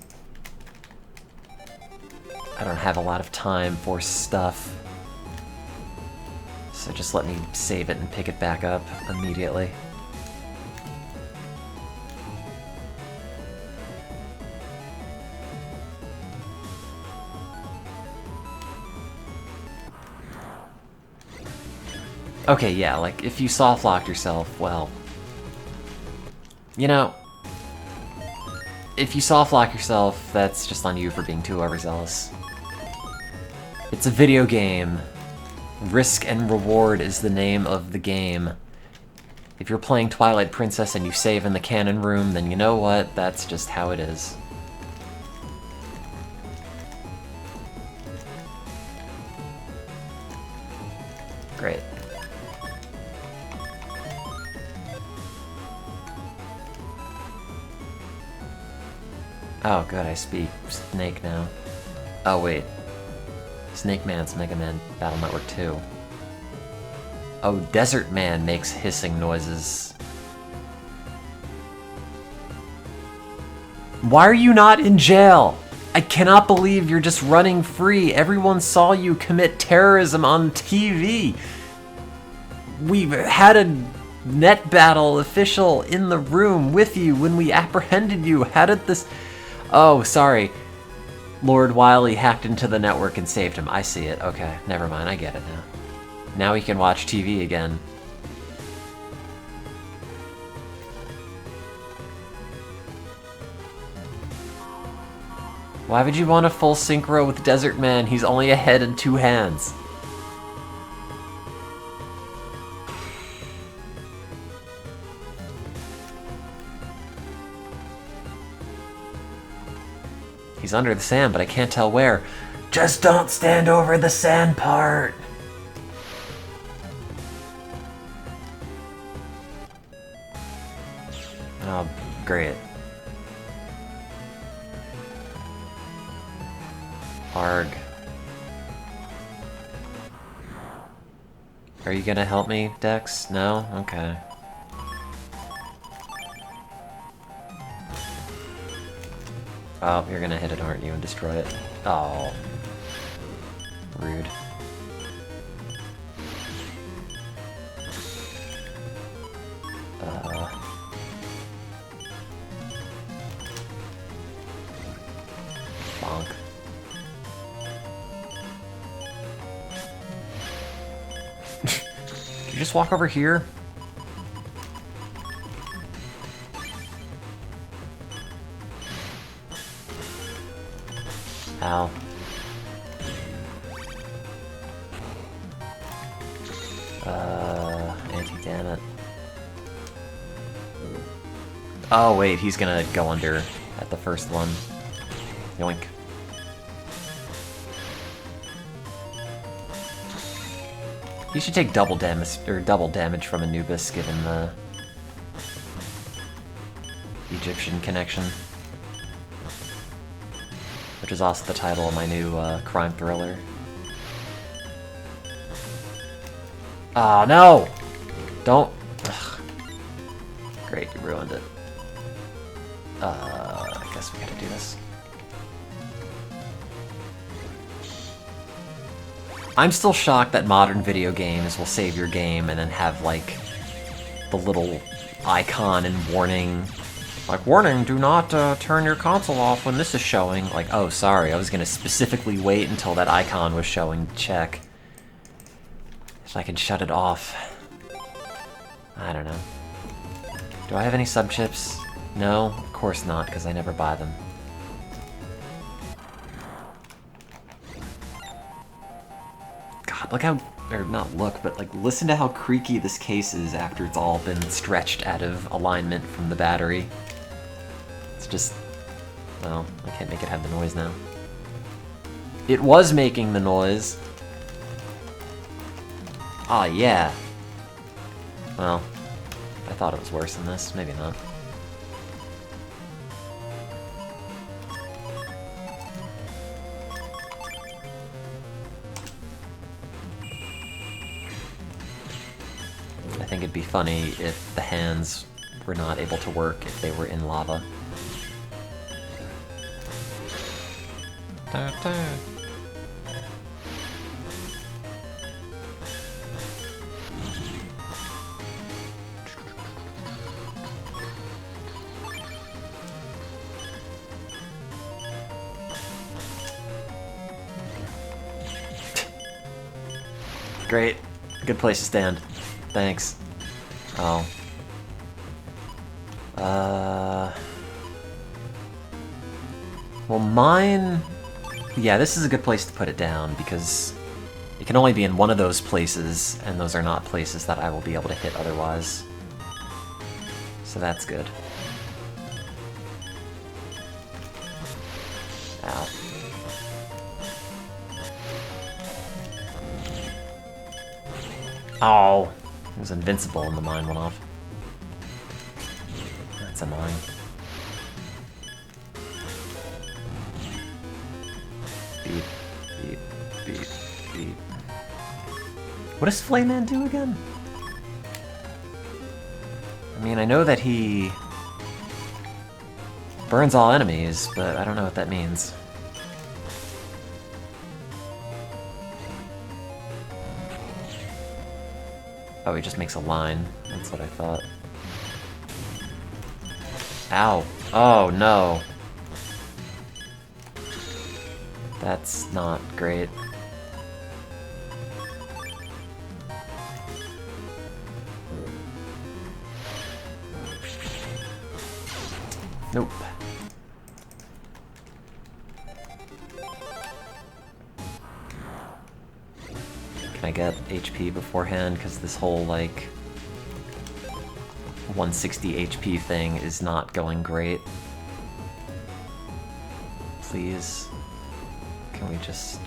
I don't have a lot of time for stuff. So just let me save it and pick it back up immediately. Okay, yeah, like, if you soft-locked yourself, well... You know... If you soft-lock yourself, that's just on you for being too overzealous. It's a video game. Risk and reward is the name of the game. If you're playing Twilight Princess and you save in the canon room, then you know what? That's just how it is. Great. Oh, good, I speak Snake now. Oh, wait. Snake Man's Mega Man Battle Network 2. Oh, Desert Man makes hissing noises. Why are you not in jail? I cannot believe you're just running free. Everyone saw you commit terrorism on TV. We had a net battle official in the room with you when we apprehended you. How did this... Oh, sorry. Lord Wily hacked into the network and saved him. I see it. Okay, never mind. I get it now. Now he can watch TV again. Why would you want a full synchro with Desert Man? He's only a head and two hands. He's under the sand, but I can't tell where. Just don't stand over the sand part! Oh, great. Arg. Are you gonna help me, Dex? No? Okay. Oh, you're gonna hit it, aren't you, and destroy it? Oh. Rude. Bonk. Did you just walk over here? Ow. Anti-damn it. Oh wait, he's gonna go under at the first one. Yoink. He should take double damage from Anubis given the Egyptian connection. Which is also the title of my new crime thriller. Oh no! Don't. Ugh. Great, you ruined it. I guess we gotta do this. I'm still shocked that modern video games will save your game and then have, like, the little icon and warning. Like, warning, do not turn your console off when this is showing. Like, oh, sorry, I was gonna specifically wait until that icon was showing to check if I can shut it off. I don't know. Do I have any sub-chips? No, of course not, because I never buy them. God, look how, or not look, but like listen to how creaky this case is after it's all been stretched out of alignment from the battery. It's just, well, I can't make it have the noise now. It was making the noise. Ah, yeah. Well, I thought it was worse than this. Maybe not. I think it'd be funny if the hands were not able to work if they were in lava. Da, da. Great. Good place to stand. Thanks. Oh. Well, mine... Yeah, this is a good place to put it down, because it can only be in one of those places, and those are not places that I will be able to hit otherwise. So that's good. Ow. Oh! It was invincible and the mine went off. That's annoying. Beep, beep, beep, beep. What does Flame Man do again? I mean, I know that he burns all enemies, but I don't know what that means. Oh, he just makes a line. That's what I thought. Ow. Oh, no. That's not great. Nope. Can I get HP beforehand? Because this whole, like, 160 HP thing is not going great. Please. Can we just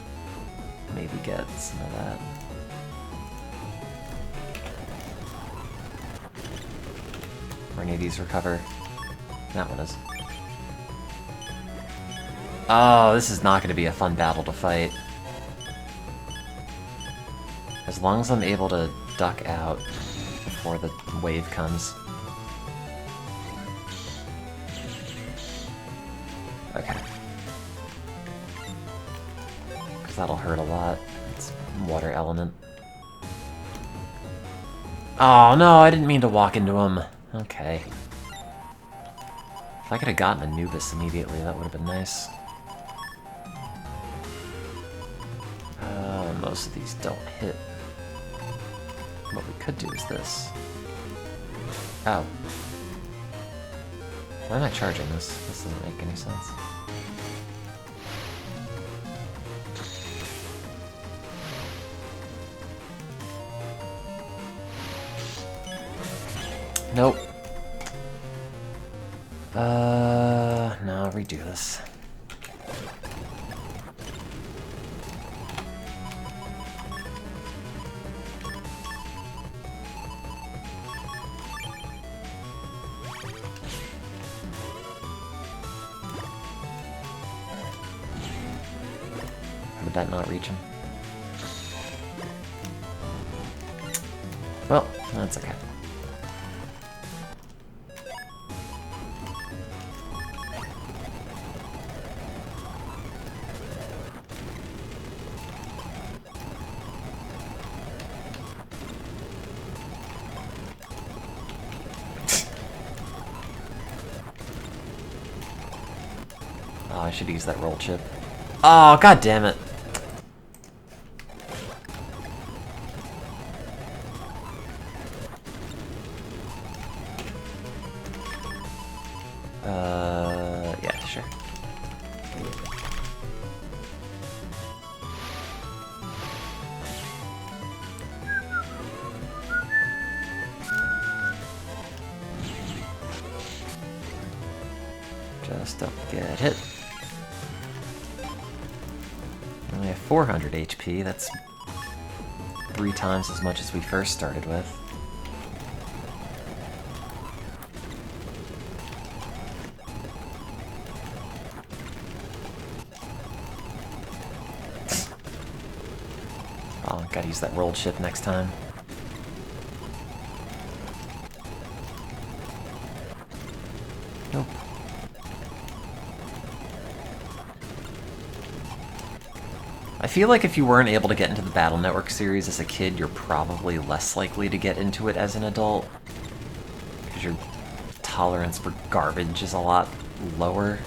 maybe get some of that? Or any of these recover? That one is. Oh, this is not going to be a fun battle to fight. As long as I'm able to duck out before the wave comes. Okay. Because that'll hurt a lot. It's water element. Oh no, I didn't mean to walk into him. Okay. If I could have gotten Anubis immediately, that would have been nice. Most of these don't hit. What we could do is this. Oh. Why am I charging this? This doesn't make any sense. Nope. No, redo this. Would that not reach him? Well, that's okay. Oh, I should use that roll chip. Oh, god damn it. Yeah, sure. Just don't get hit. Only have 400 HP, that's 3 times as much as we first started with. Oh, gotta use that roll chip next time. Nope. I feel like if you weren't able to get into the Battle Network series as a kid, you're probably less likely to get into it as an adult. Because your tolerance for garbage is a lot lower.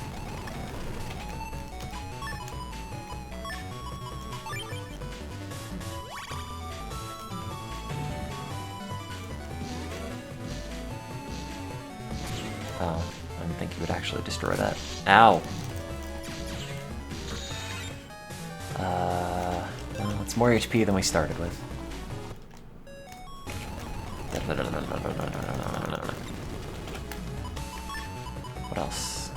Oh, I didn't think you would actually destroy that. Ow! Well, it's more HP than we started with. What else?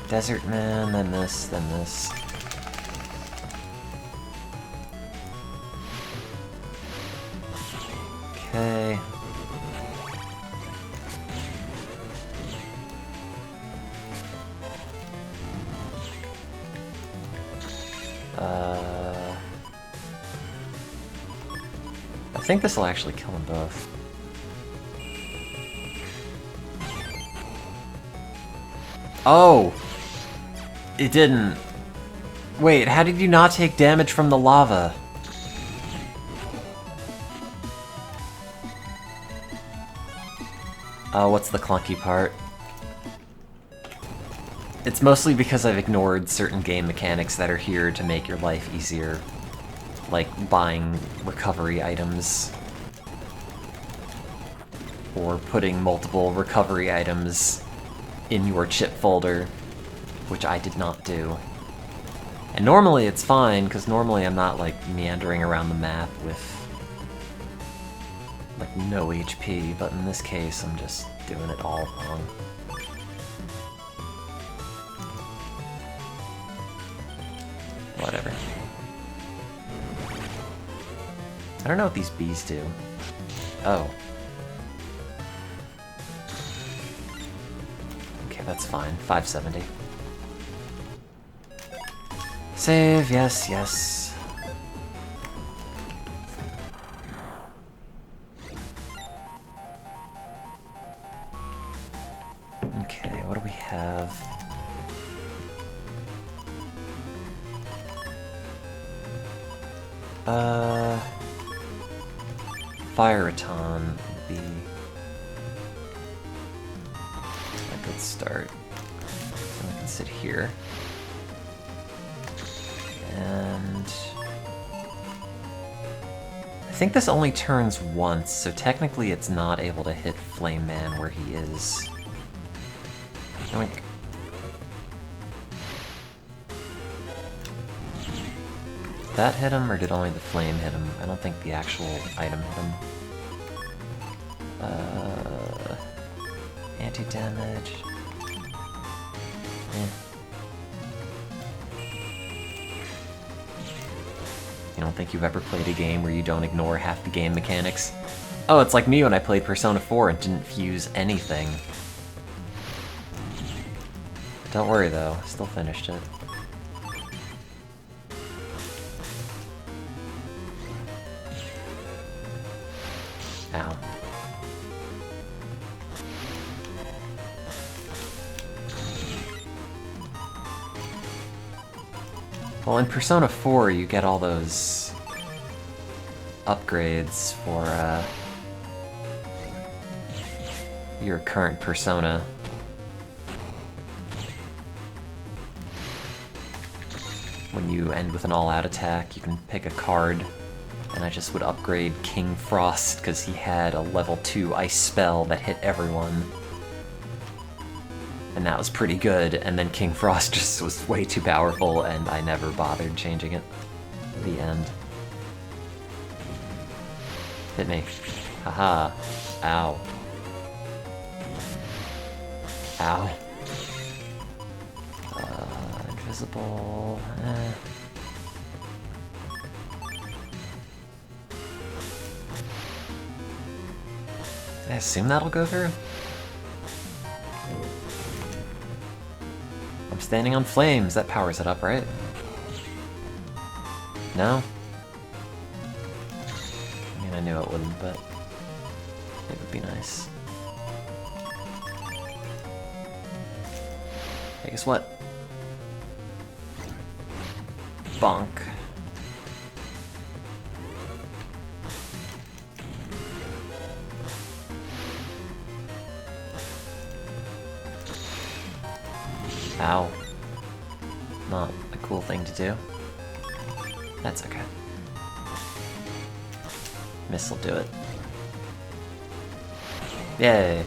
Desert Man, then this, then this. Okay. I think this will actually kill them both. Oh! It didn't. Wait, how did you not take damage from the lava? Oh, what's the clunky part? It's mostly because I've ignored certain game mechanics that are here to make your life easier. Like buying recovery items. Or putting multiple recovery items in your chip folder, which I did not do. And normally it's fine, because normally I'm not like meandering around the map with like no HP, but in this case I'm just doing it all wrong. Whatever. I don't know what these bees do. Oh. Okay, that's fine. 570. Save, yes, yes. Okay, what do we have? Fireton would be a good start. So we can sit here. And I think this only turns once, so technically it's not able to hit Flame Man where he is. Yoink. Did that hit him, or did only the flame hit him? I don't think the actual item hit him. Anti-damage. Eh. You don't think you've ever played a game where you don't ignore half the game mechanics? Oh, it's like me when I played Persona 4 and didn't fuse anything. Don't worry though, still finished it. Ow. Well, in Persona 4, you get all those upgrades for your current persona. When you end with an all-out attack, you can pick a card, and I just would upgrade King Frost because he had a level 2 ice spell that hit everyone. And that was pretty good, and then King Frost just was way too powerful, and I never bothered changing it. The end. Hit me. Haha. Ow. Ow. Invisible. I assume that'll go through? I'm standing on flames. That powers it up, right? No? I mean, I knew it wouldn't, but it would be nice. Hey, guess what? Bonk. Ow. Not a cool thing to do. That's okay. Miss will do it. Yay!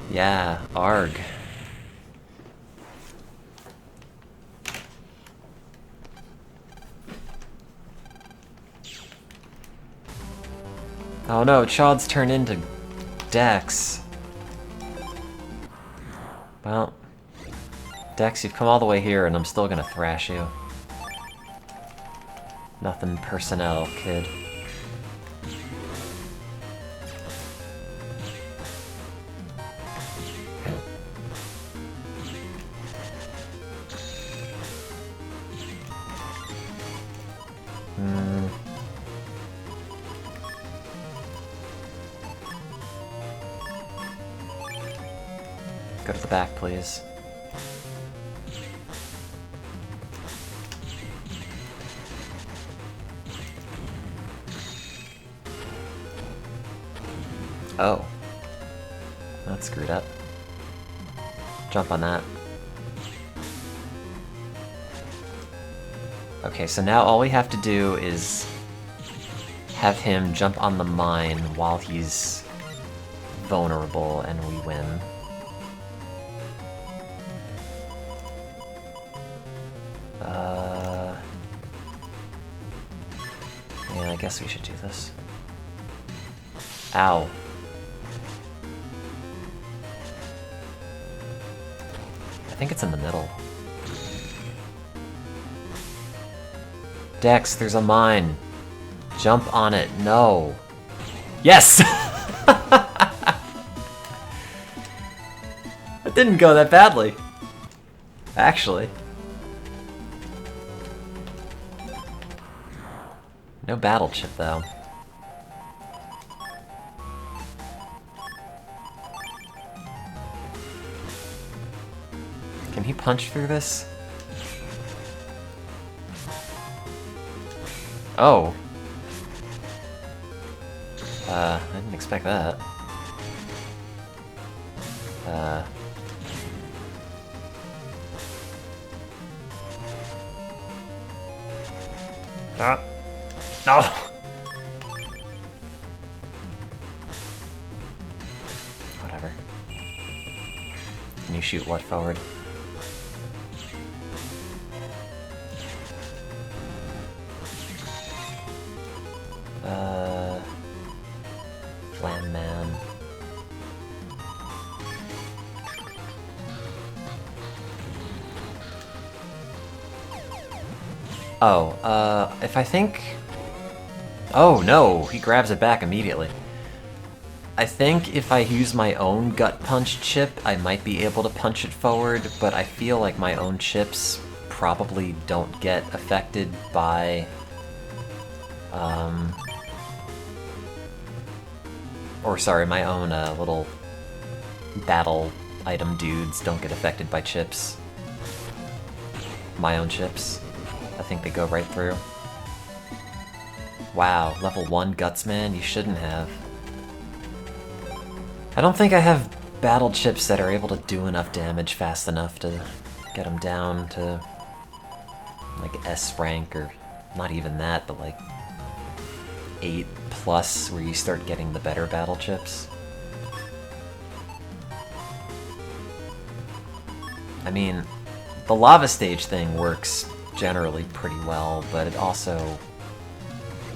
Yeah, arg. Oh no, Chaud's turned into Dex. Well, Dex, you've come all the way here and I'm still gonna thrash you. Nothing personnel, kid. Go to the back, please. Oh. That's screwed up. Jump on that. Okay, so now all we have to do is have him jump on the mine while he's vulnerable and we win. Yeah, I guess we should do this. Ow. I think it's in the middle. Dex, there's a mine. Jump on it. No. Yes! It didn't go that badly. Actually. No battle chip, though. Can he punch through this? Oh. I didn't expect that. No! Whatever. Can you shoot what forward? Flam Man. Oh, if I think... Oh no, he grabs it back immediately. I think if I use my own Gut Punch chip, I might be able to punch it forward, but I feel like my own chips probably don't get affected by... Or sorry, my own little battle item dudes don't get affected by chips. My own chips. I think they go right through. Wow, level 1 Gutsman? You shouldn't have. I don't think I have battle chips that are able to do enough damage fast enough to get them down to like S rank, or not even that, but like 8+, where you start getting the better battle chips. I mean, the lava stage thing works generally pretty well, but it also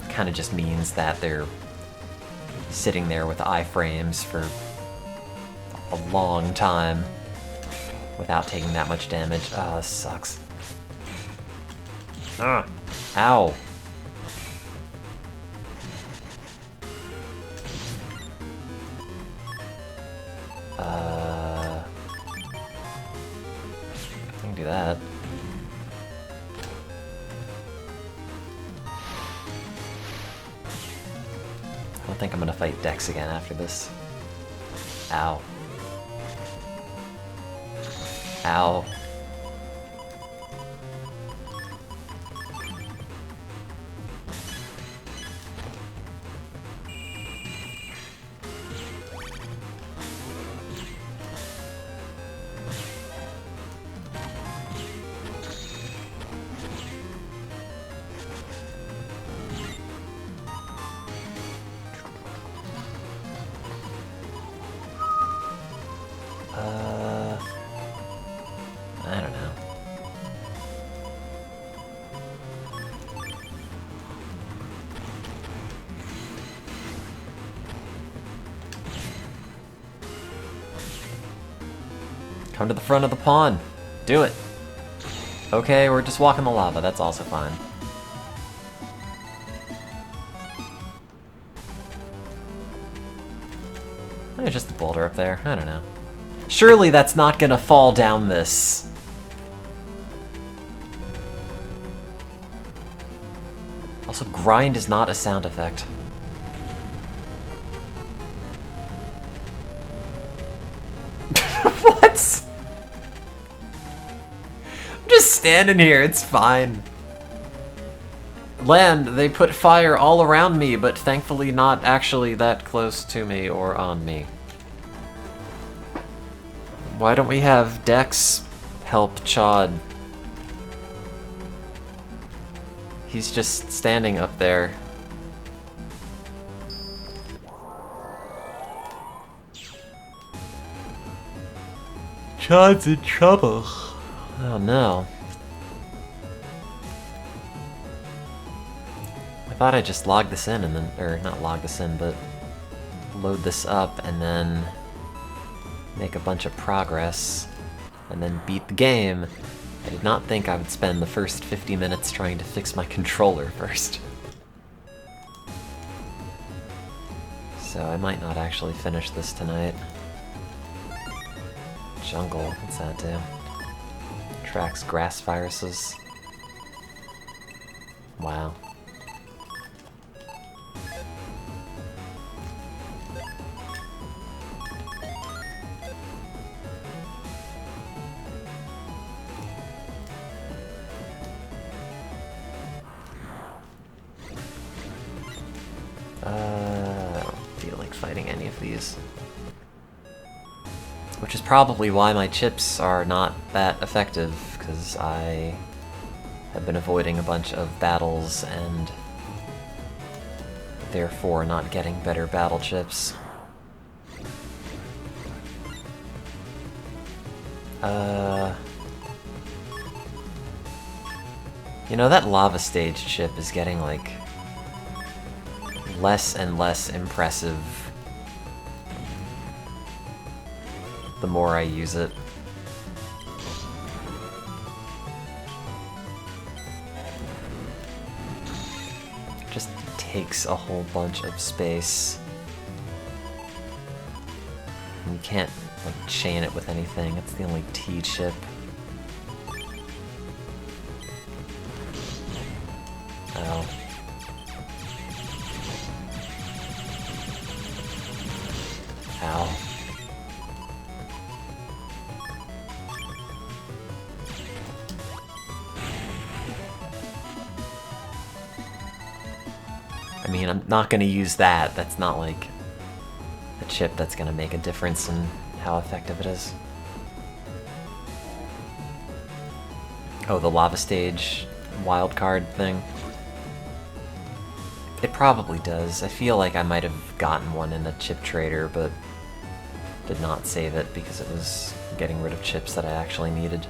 kind of just means that they're sitting there with iframes for a long time without taking that much damage. Ah, this sucks. Ah, ow. I can do that. I don't think I'm gonna fight Dex again after this. Ow. Ow. I don't know. Come to the front of the pond. Do it. Okay, we're just walking the lava. That's also fine. There's just a boulder up there. I don't know. Surely that's not gonna fall down this. Also, grind is not a sound effect. What? I'm just standing here, it's fine. Land, they put fire all around me, but thankfully not actually that close to me or on me. Why don't we have Dex help Chod? He's just standing up there. Chod's in trouble. Oh no. I thought I just logged this in and then, or not log this in, but load this up and then make a bunch of progress and then beat the game. I did not think I would spend the first 50 minutes trying to fix my controller first. So I might not actually finish this tonight. Jungle, what's that do? Tracks grass viruses. Wow. I don't feel like fighting any of these. Which is probably why my chips are not that effective, because I have been avoiding a bunch of battles and therefore not getting better battle chips. You know, that lava stage chip is getting like less and less impressive the more I use it. It just takes a whole bunch of space. And you can't like chain it with anything. It's the only T chip. Ow. Ow. I mean, I'm not gonna use that. That's not like a chip that's gonna make a difference in how effective it is. Oh, the lava stage wildcard thing? It probably does. I feel like I might have gotten one in a chip trader, but did not save it because it was getting rid of chips that I actually needed.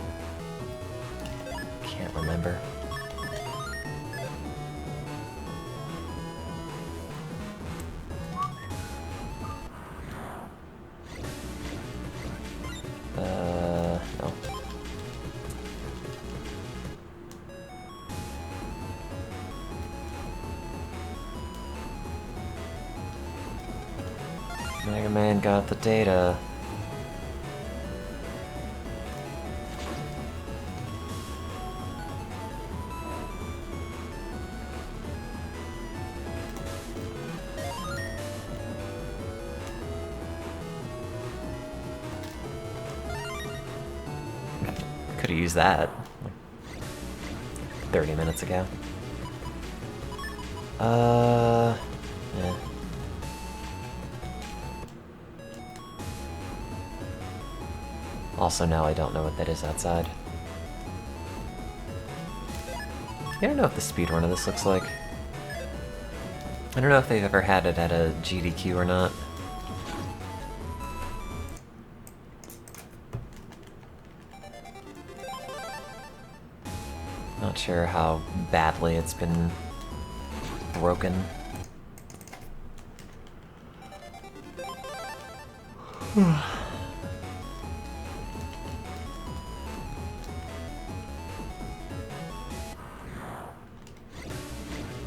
Can't remember. No. Mega Man got the data. Could have used that like 30 minutes ago. Yeah. Also, now I don't know what that is outside. I don't know what the speedrun of this looks like. I don't know if they've ever had it at a GDQ or not. Not sure how badly it's been broken.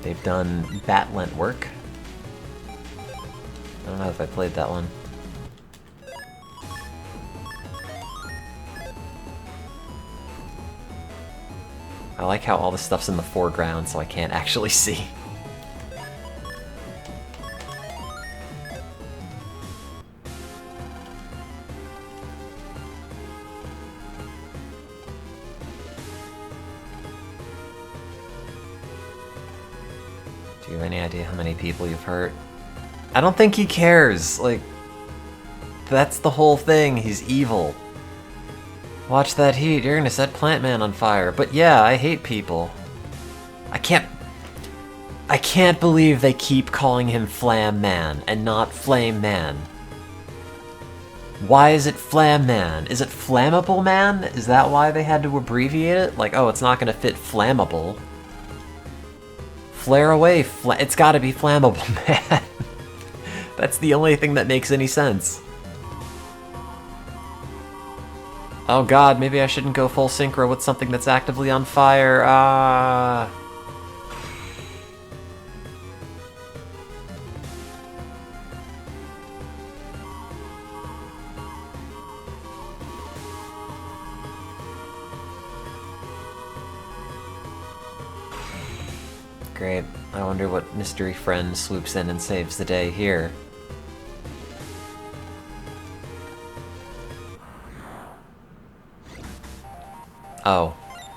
They've done Batlent work. I don't know if I played that one. I like how all this stuff's in the foreground so I can't actually see. Do you have any idea how many people you've hurt? I don't think he cares. Like, that's the whole thing. He's evil. Watch that heat. You're gonna set Plant Man on fire. But yeah, I hate people. I can't believe they keep calling him Flam Man and not Flame Man. Why is it Flam Man? Is it Flammable Man? Is that why they had to abbreviate it? Like, oh, it's not gonna fit Flammable. Flare away, it's gotta be Flammable Man. That's the only thing that makes any sense. Oh god, maybe I shouldn't go full synchro with something that's actively on fire. Ah. Great. I wonder what mystery friend swoops in and saves the day here. Oh,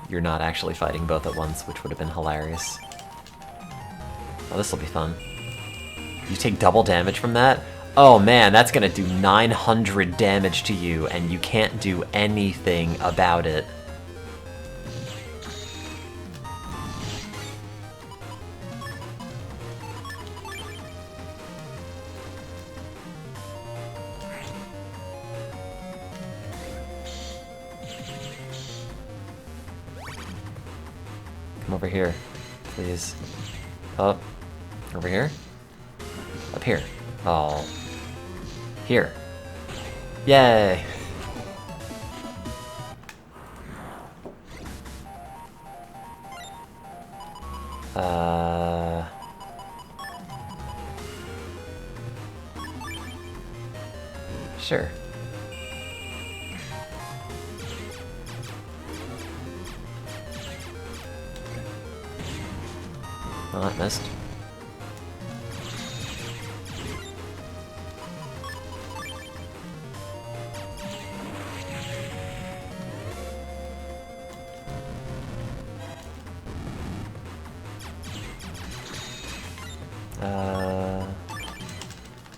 you're not actually fighting both at once, which would have been hilarious. Oh, this'll be fun. You take double damage from that? Oh man, that's gonna do 900 damage to you, and you can't do anything about it. Come over here, please. Oh, over here? Up here. Oh. Here. Yay! Sure. Well, that missed.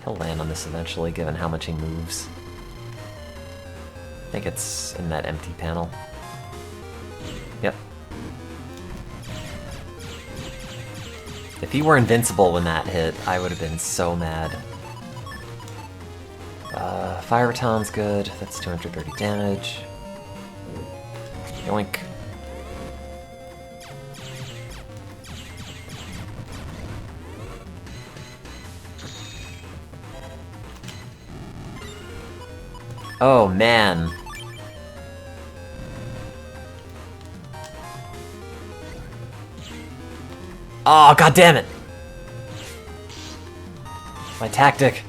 He'll land on this eventually, given how much he moves. I think it's in that empty panel. Yep. If he were invincible when that hit, I would have been so mad. Fire Baton's good. That's 230 damage. Yoink. Oh, man. Oh, god damn it! My tactic.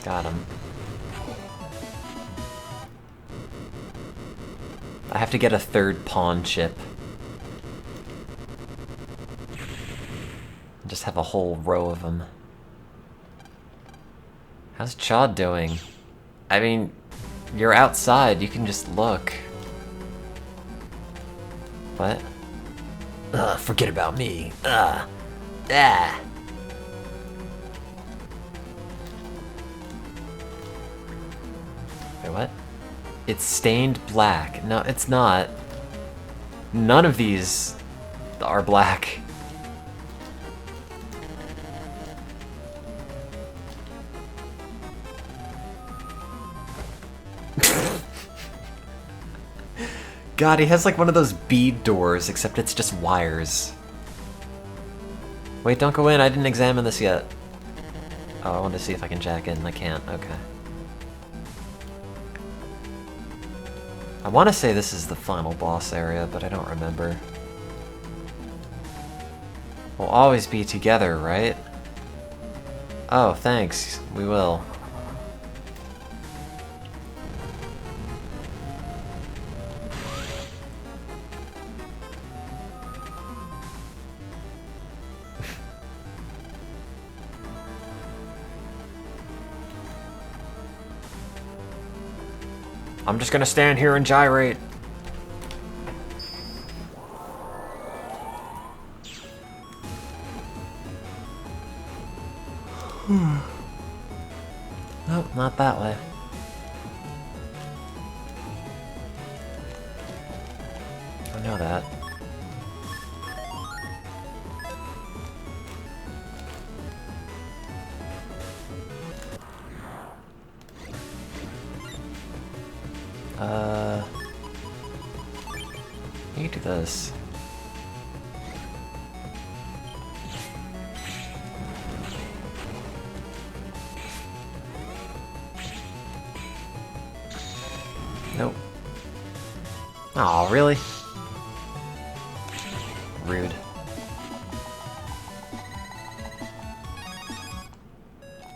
Got him. I have to get a third pawn chip. Just have a whole row of them. How's Chad doing? I mean, you're outside, you can just look. What? Forget about me. Ah. Wait, what? It's stained black. No, it's not. None of these are black. God, he has like one of those bead doors, except it's just wires. Wait, don't go in. I didn't examine this yet. Oh, I wanted to see if I can jack in. I can't. Okay. I want to say this is the final boss area, but I don't remember. We'll always be together, right? Oh, thanks. We will. I'm just gonna stand here and gyrate. Nope, not that way. I know that. You do this. Nope. Aw, really? Rude.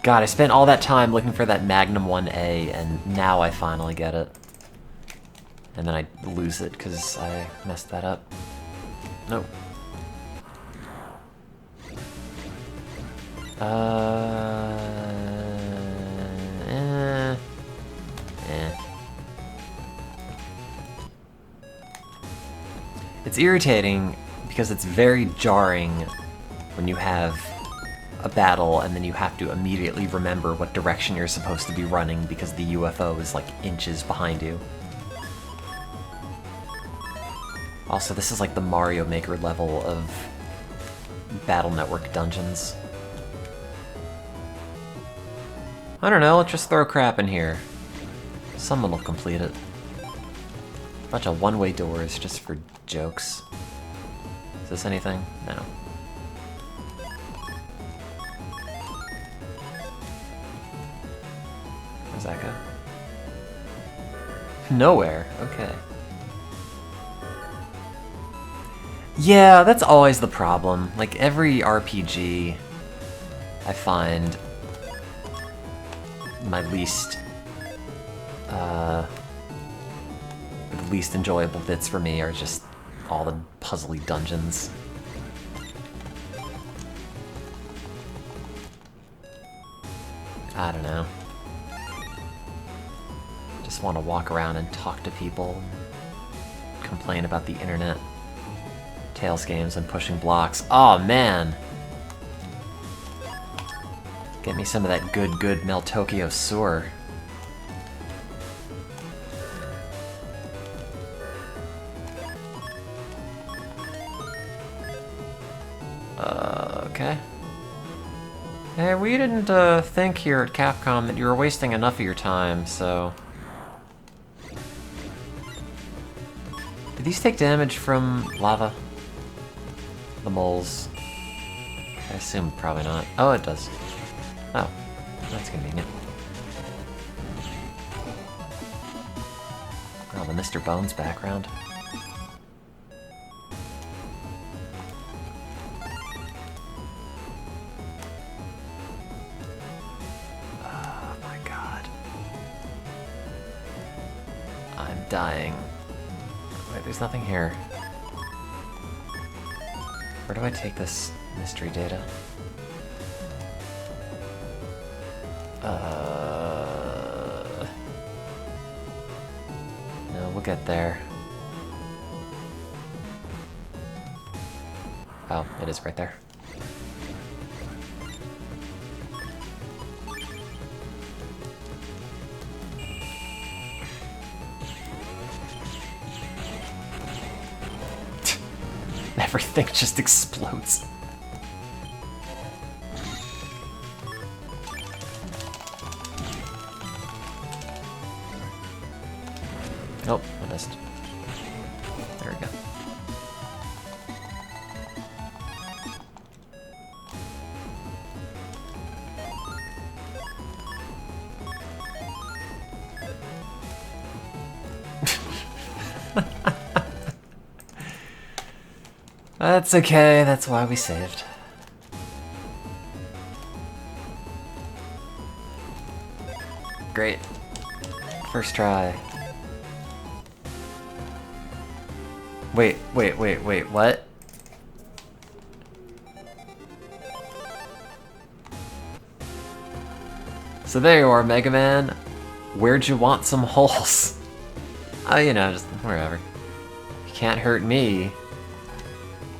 God, I spent all that time looking for that Magnum 1A, and now I finally get it. And then I lose it because I messed that up. Nope. It's irritating because it's very jarring when you have a battle and then you have to immediately remember what direction you're supposed to be running because the UFO is like inches behind you. Also, this is like the Mario Maker level of Battle Network dungeons. I don't know, let's just throw crap in here. Someone will complete it. Bunch of one-way doors just for jokes. Is this anything? No. Where's that go? Nowhere. Okay. Yeah, that's always the problem. Like, every RPG, I find my least the least enjoyable bits for me are just all the puzzly dungeons. I don't know. Just want to walk around and talk to people, complain about the internet, Tails games, and pushing blocks. Oh man! Get me some of that good Meltokyo Sewer. Okay. Hey, we didn't think here at Capcom that you were wasting enough of your time, so... Do these take damage from lava? The moles? I assume probably not. Oh, it does. Oh, that's convenient. Oh, the Mr. Bones background. Oh my god. I'm dying. Wait, there's nothing here. Where do I take this mystery data? No, we'll get there. Oh, it is right there. Everything just explodes. Nope, I missed. There we go. That's okay, that's why we saved. Great. First try. Wait, what? So there you are, Mega Man. Where'd you want some holes? Oh, you know, just wherever. You can't hurt me.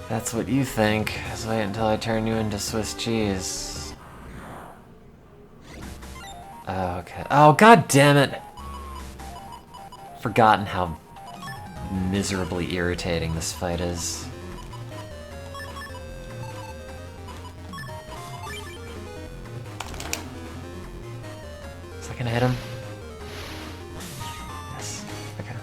That's what you think. Just wait until I turn you into Swiss cheese. Oh, okay. Oh, god damn it! Forgotten how miserably irritating this fight is. Is that gonna hit him? Yes. Okay.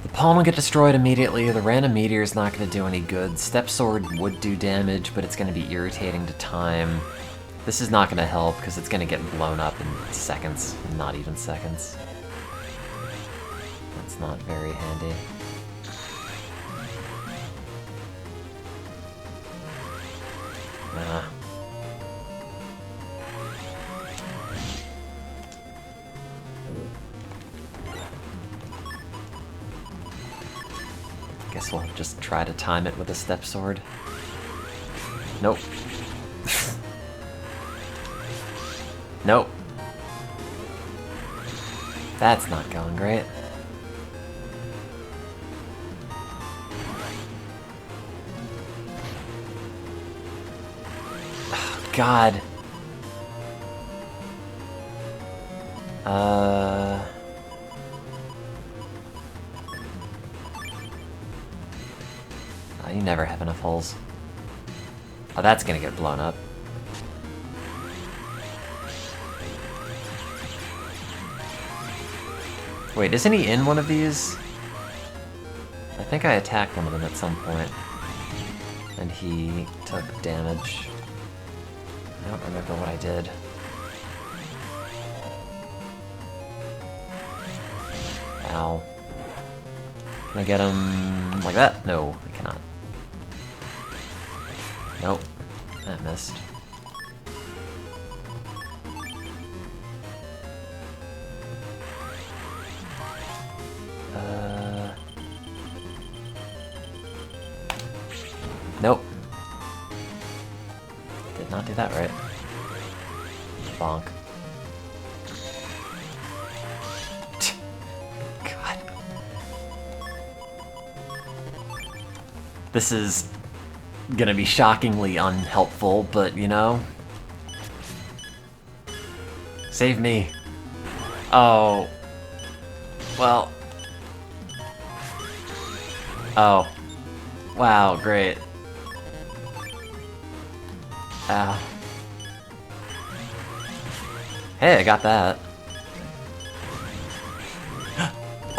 The pawn will get destroyed immediately. The random meteor is not going to do any good. Step Sword would do damage, but it's going to be irritating to time. This is not going to help because it's going to get blown up in seconds, not even seconds. That's not very handy. Nah. Guess we'll just try to time it with a step sword. Nope. Nope. That's not going great. Oh, God. Oh, you never have enough holes. Oh, that's gonna get blown up. Wait, isn't he in one of these? I think I attacked one of them at some point. And he took damage. I don't remember what I did. Ow. Can I get him like that? No, I cannot. Nope. That missed. Nope. Did not do that right. Bonk. God. This is gonna be shockingly unhelpful, but you know. Save me. Oh. Well. Oh. Wow, great. Ow. Hey, I got that.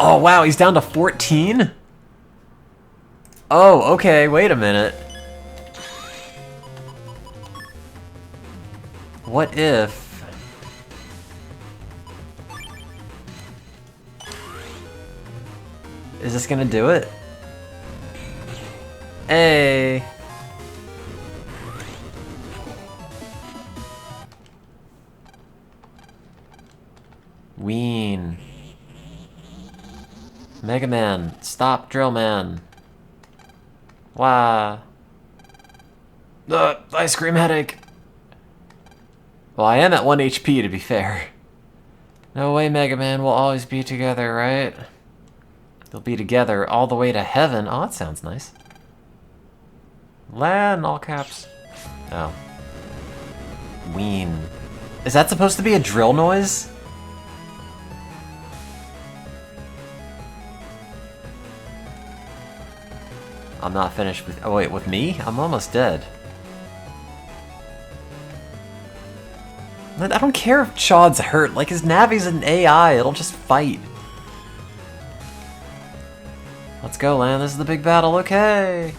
Oh wow, he's down to 14? Oh, okay, wait a minute. What if... Is this gonna do it? Hey! Ween. Mega Man, stop Drill Man. Wah. Ice cream headache. Well, I am at 1 HP to be fair. No way, Mega Man, we'll always be together, right? They'll be together all the way to heaven. Oh, that sounds nice. Lan, all caps. Oh. Ween. Is that supposed to be a drill noise? I'm not finished with... Oh wait, with me? I'm almost dead. I don't care if Chaud's hurt. Like, his Navi's an AI. It'll just fight. Let's go, Lan. This is the big battle. Okay.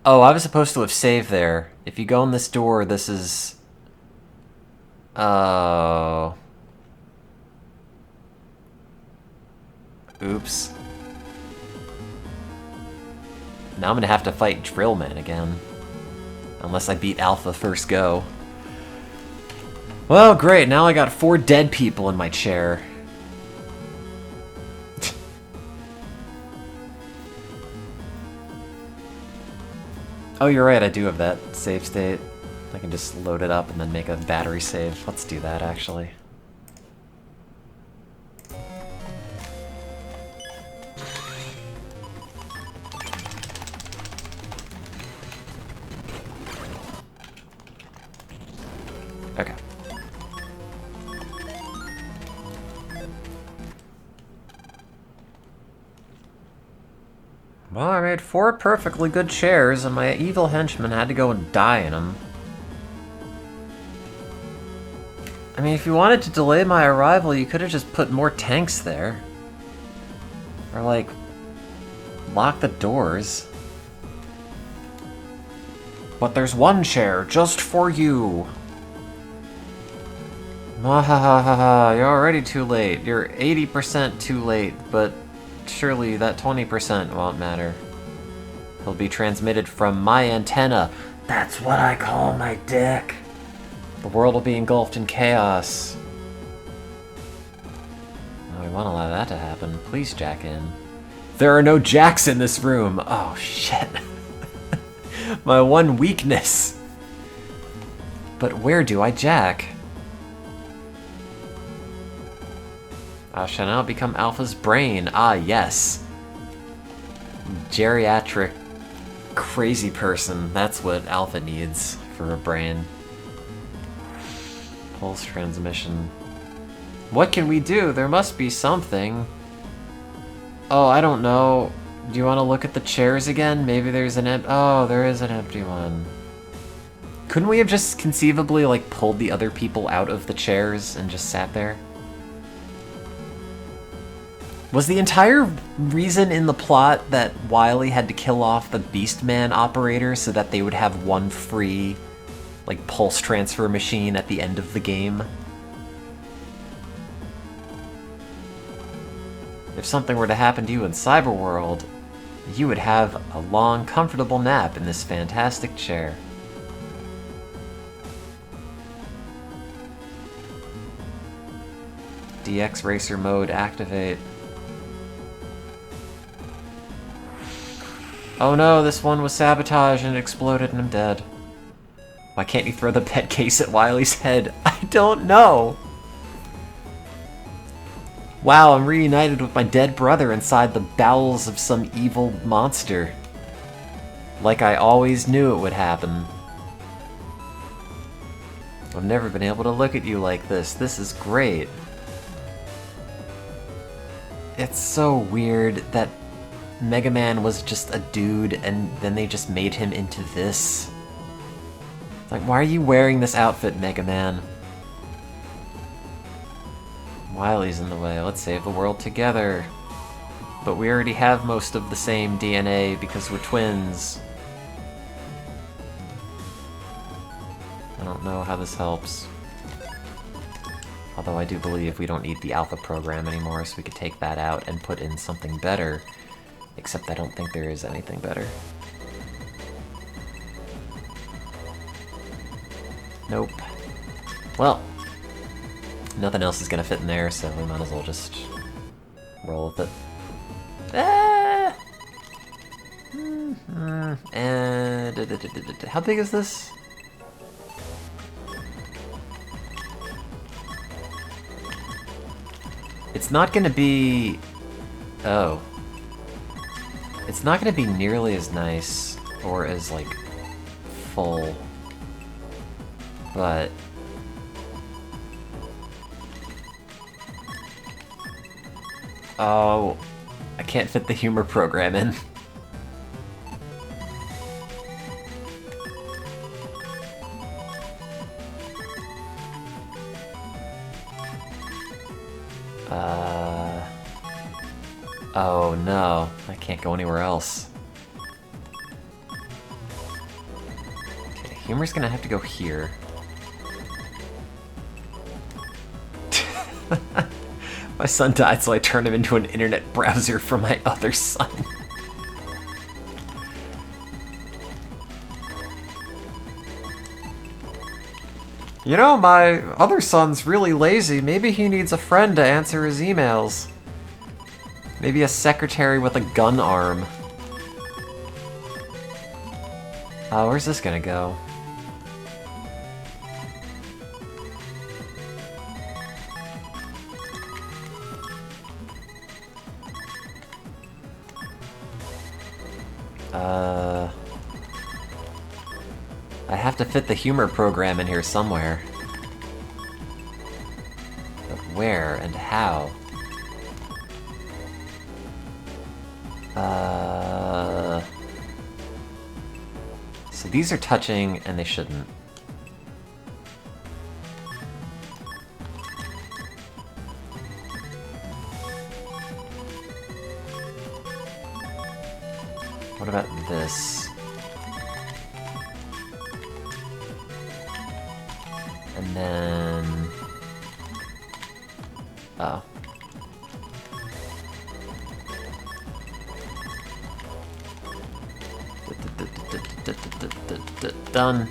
Oh, I was supposed to have saved there. If you go in this door, this is... Oh... Oops. Now I'm gonna have to fight Drillman again. Unless I beat Alpha first go. Well, great, now I got 4 dead people in my chair. Oh, you're right, I do have that save state. I can just load it up and then make a battery save. Let's do that, actually. Okay. Well, I made 4 perfectly good chairs, and my evil henchman had to go and die in them. I mean, if you wanted to delay my arrival, you could have just put more tanks there. Or, like, lock the doors. But there's one chair just for you. Mwahaha, you're already too late. You're 80% too late, but surely that 20% won't matter. It'll be transmitted from my antenna. That's what I call my dick. The world will be engulfed in chaos. Oh, we won't allow that to happen. Please jack in. There are no jacks in this room. Oh, shit. My one weakness. But where do I jack? I shall now become Alpha's brain. Ah, yes. Geriatric crazy person. That's what Alpha needs for a brain. Pulse transmission. What can we do? There must be something. Oh, I don't know. Do you want to look at the chairs again? Maybe there's an oh, there is an empty one. Couldn't we have just conceivably, like, pulled the other people out of the chairs and just sat there? Was the entire reason in the plot that Wily had to kill off the Beastman operator so that they would have one free, like, pulse transfer machine at the end of the game? If something were to happen to you in Cyberworld, you would have a long, comfortable nap in this fantastic chair. DX Racer mode activate. Oh no, this one was sabotaged and it exploded and I'm dead. Why can't you throw the pet case at Wily's head? I don't know! Wow, I'm reunited with my dead brother inside the bowels of some evil monster. Like I always knew it would happen. I've never been able to look at you like this. This is great. It's so weird that Mega Man was just a dude and then they just made him into this. It's like, why are you wearing this outfit, Mega Man? Wily's in the way. Let's save the world together. But we already have most of the same DNA because we're twins. I don't know how this helps. Although I do believe we don't need the alpha program anymore, so we could take that out and put in something better. Except I don't think there is anything better. Nope. Well, nothing else is gonna fit in there, so we might as well just roll with it. Ah! And how big is this? It's not gonna be... oh. It's not gonna be nearly as nice, or as, like, full. But... oh, I can't fit the humor program in. Oh no, I can't go anywhere else. Okay, humor's gonna have to go here. My son died, so I turned him into an internet browser for my other son. You know, my other son's really lazy. Maybe he needs a friend to answer his emails. Maybe a secretary with a gun arm. Where's this gonna go? I have to fit the humor program in here somewhere. But where and how? So these are touching, and they shouldn't. What about this? And then... oh. Done.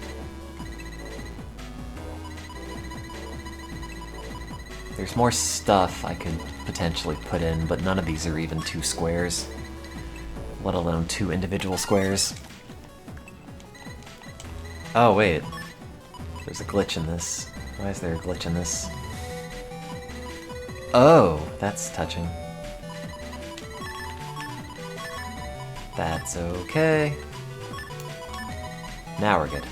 There's more stuff I could potentially put in, but none of these are even 2 squares. Let alone 2 individual squares. Oh, wait. There's a glitch in this. Why is there a glitch in this? Oh, that's touching. That's okay. Now we're good.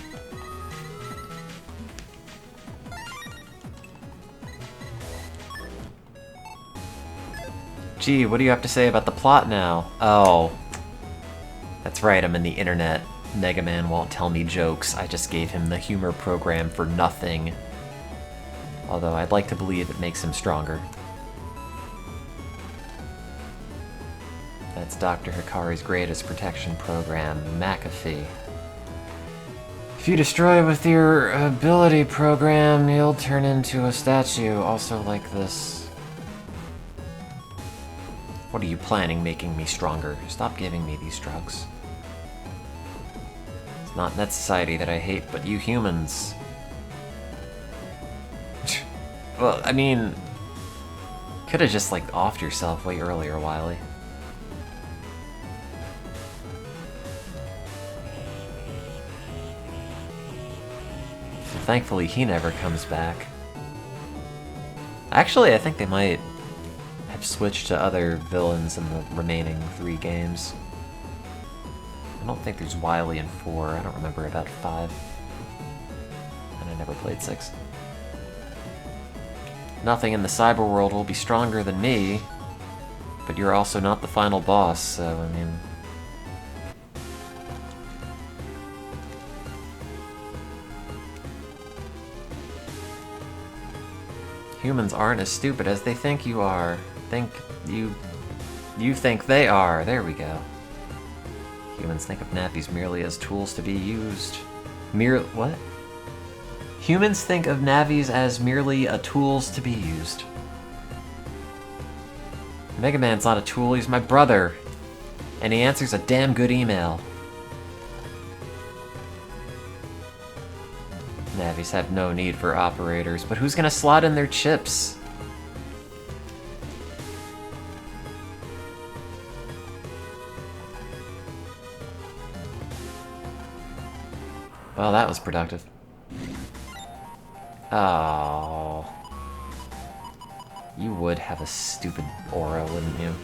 Gee, what do you have to say about the plot now? Oh. That's right, I'm in the internet. Mega Man won't tell me jokes. I just gave him the humor program for nothing. Although I'd like to believe it makes him stronger. That's Dr. Hikari's greatest protection program, McAfee. If you destroy with your ability program, you'll turn into a statue, also like this. What are you planning, making me stronger? Stop giving me these drugs. It's not that society that I hate, but you humans. Well, I mean, could have just, like, offed yourself way earlier, Wily. Thankfully, he never comes back. Actually, I think they might have switched to other villains in the remaining 3 games. I don't think there's Wily in 4. I don't remember about 5. And I never played 6. Nothing in the cyber world will be stronger than me, but you're also not the final boss, so, I mean... Humans aren't as stupid as they think you are. You think they are. There we go. Humans think of nappies merely as tools to be used. What? Humans think of navies as merely tools to be used. Mega Man's not a tool, he's my brother. And he answers a damn good email. Navies have no need for operators, but who's gonna slot in their chips? Well, that was productive. Oh. You would have a stupid aura, wouldn't you?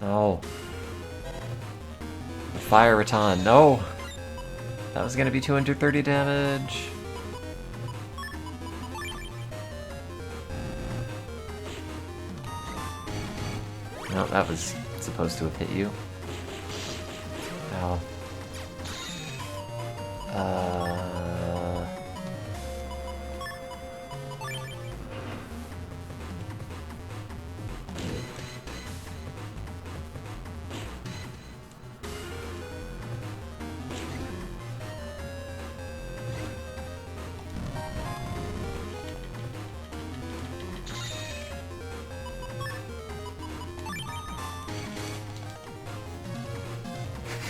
No. Fire Raton, no! That was gonna be 230 damage. No, that was supposed to have hit you. Ow.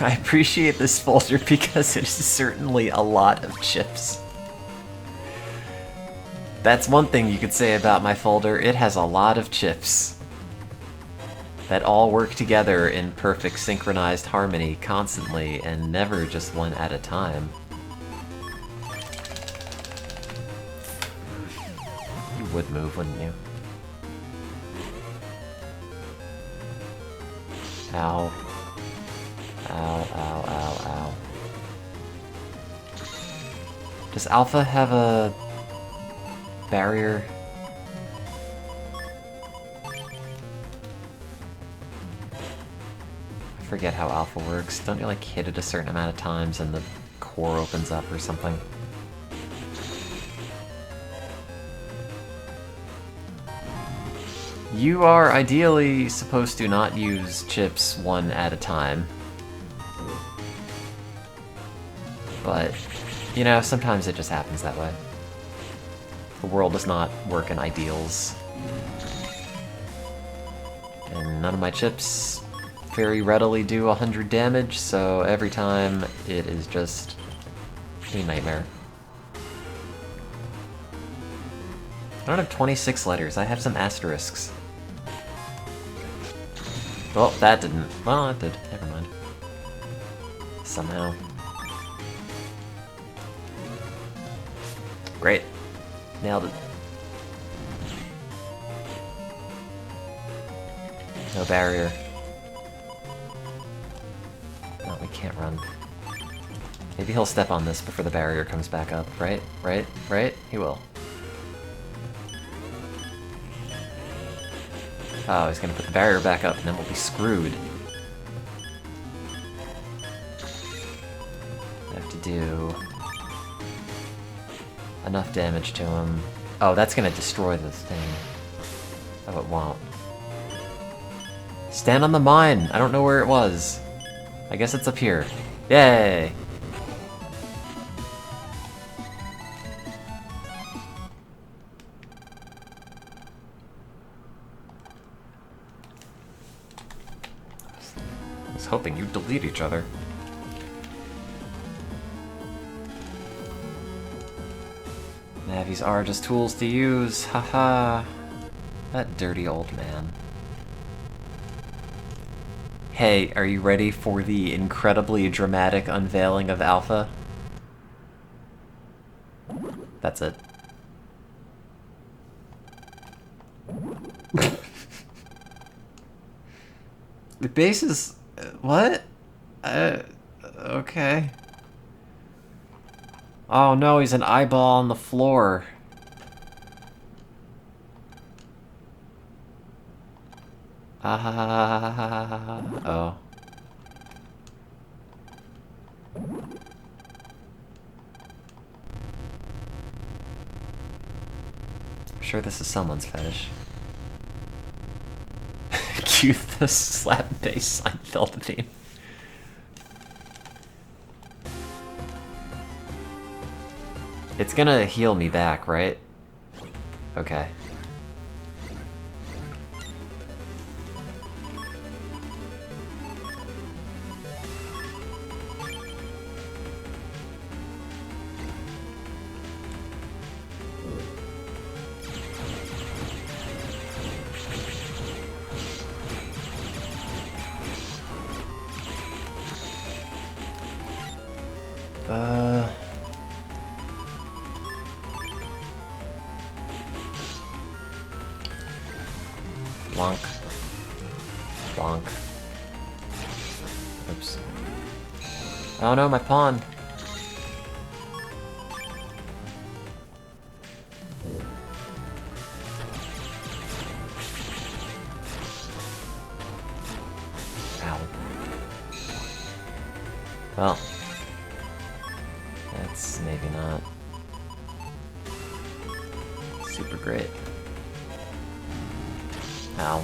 I appreciate this folder because it is certainly a lot of chips. That's one thing you could say about my folder, it has a lot of chips. That all work together in perfect synchronized harmony constantly and never just one at a time. You would move, wouldn't you? Ow. Ow, ow, ow, ow. Does Alpha have a barrier? I forget how Alpha works. Don't you like hit it a certain amount of times and the core opens up or something? You are ideally supposed to not use chips one at a time. But, you know, sometimes it just happens that way. The world does not work in ideals. And none of my chips very readily do 100 damage, so every time it is just a nightmare. I don't have 26 letters, I have some asterisks. Well, that didn't. Well, it did. Never mind. Somehow. Great. Nailed it. No barrier. No, we can't run. Maybe he'll step on this before the barrier comes back up, right? Right? Right? He will. Oh, he's gonna put the barrier back up, and then we'll be screwed. I have to do enough damage to him. Oh, that's gonna destroy this thing. Oh, it won't. Stand on the mine! I don't know where it was. I guess it's up here. Yay! I was hoping you'd delete each other. Navies are just tools to use, haha. That dirty old man. Hey, are you ready for the incredibly dramatic unveiling of Alpha? That's it. The base is... what? Okay. Oh no, he's an eyeball on the floor. Oh. I'm sure this is someone's fetish. Cue the slap bass Seinfeld theme. It's gonna heal me back, right? Okay. Bonk. Bonk. Oops. Oh no, my pawn. Ow. Well. That's maybe not super great. Ow.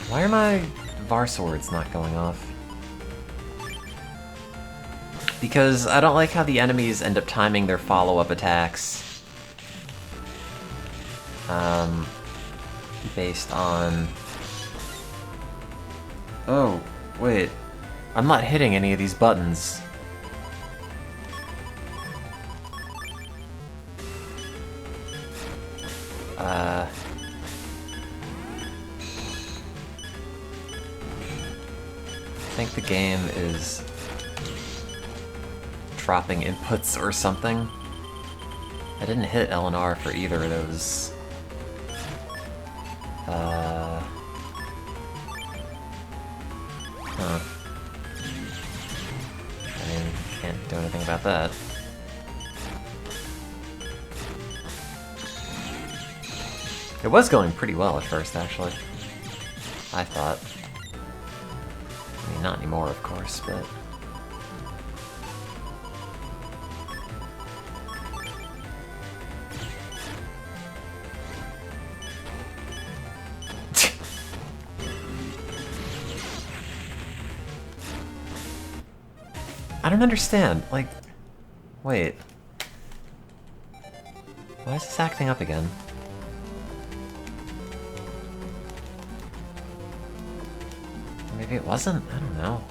Why are my Var swords not going off? Because I don't like how the enemies end up timing their follow-up attacks. Based on... Oh, wait. I'm not hitting any of these buttons. I think the game is dropping inputs or something. I didn't hit L and R for either of those. Huh. I mean, can't do anything about that. It was going pretty well at first, actually. I thought. I mean, not anymore, of course, but... I don't understand, like... Wait. Why is this acting up again? Maybe it wasn't? I don't know.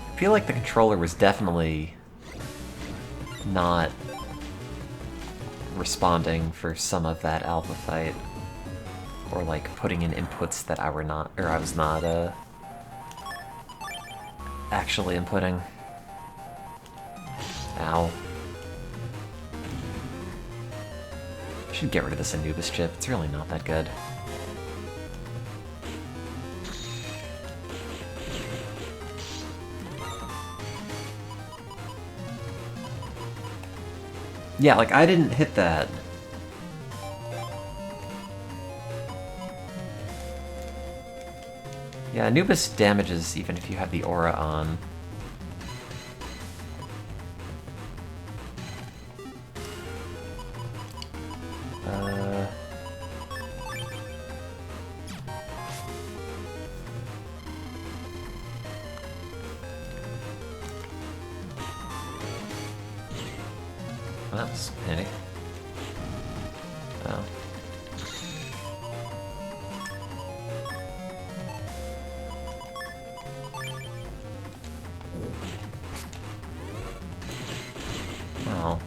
I feel like the controller was definitely not responding for some of that alpha fight, or like putting in inputs that I was not actually inputting. Ow. I should get rid of this Anubis chip. It's really not that good. Yeah, like, I didn't hit that. Yeah, Anubis damages even if you have the aura on. Well, that was handy. Oh. Well,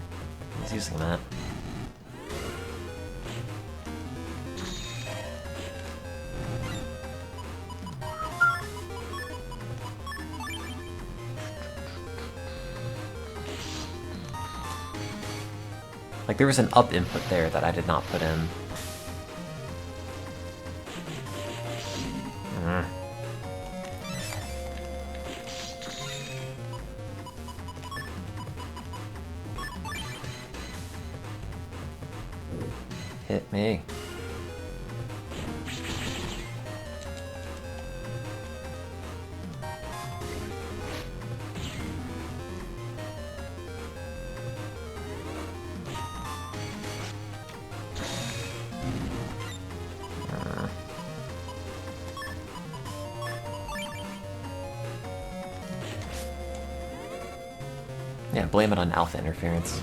I was using that. Like, there was an up input there that I did not put in. Hit me. Yeah, blame it on alpha interference.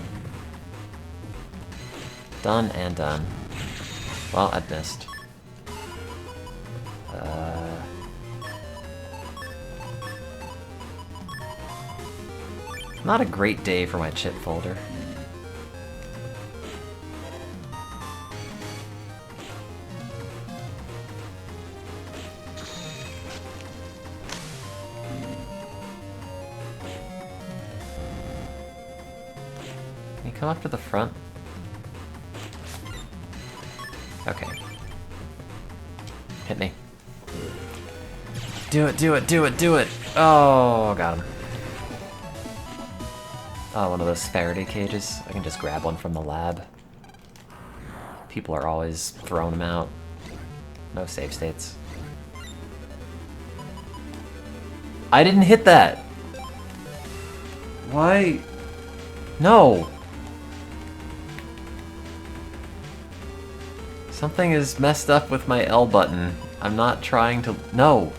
Done and done. Well, I've missed. Not a great day for my chip folder. Can you come up to the front? Okay. Hit me. Do it, do it, do it, do it! Oh, got him. Oh, one of those Faraday cages. I can just grab one from the lab. People are always throwing them out. No save states. I didn't hit that! Why? No! Something is messed up with my L button. I'm not trying to... No!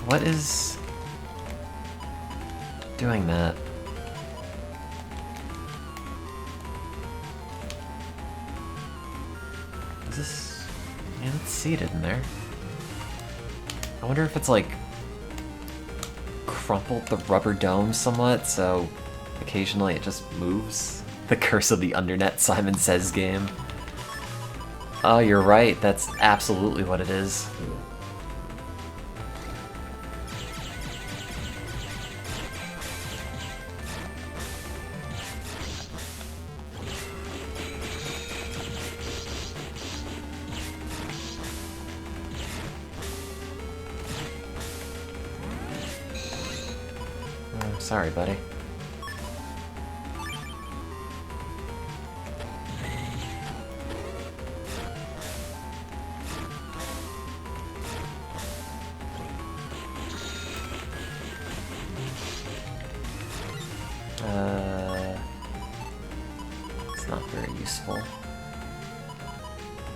What is... doing that? Is this... Man, it's seated in there. I wonder if it's like... crumpled the rubber dome somewhat, so occasionally it just moves. The curse of the Undernet Simon Says game. Oh, you're right. That's absolutely what it is. Sorry, buddy. It's not very useful.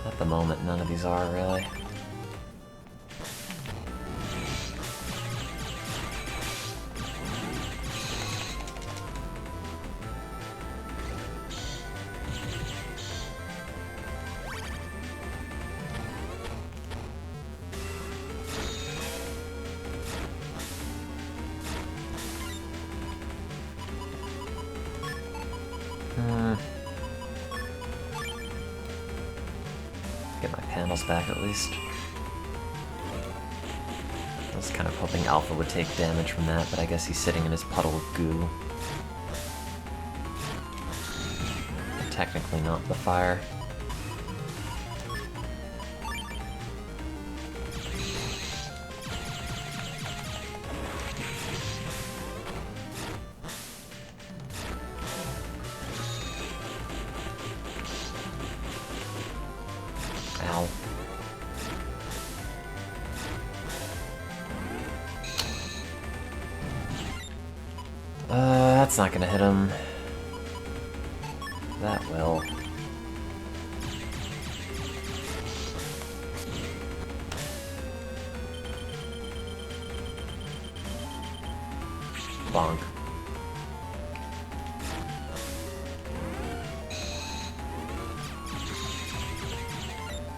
At the moment, none of these are, really. Get my panels back at least. I was kind of hoping Alpha would take damage from that, but I guess he's sitting in his puddle of goo. And technically not the fire. Ow. That's not gonna hit him. That will. Bonk.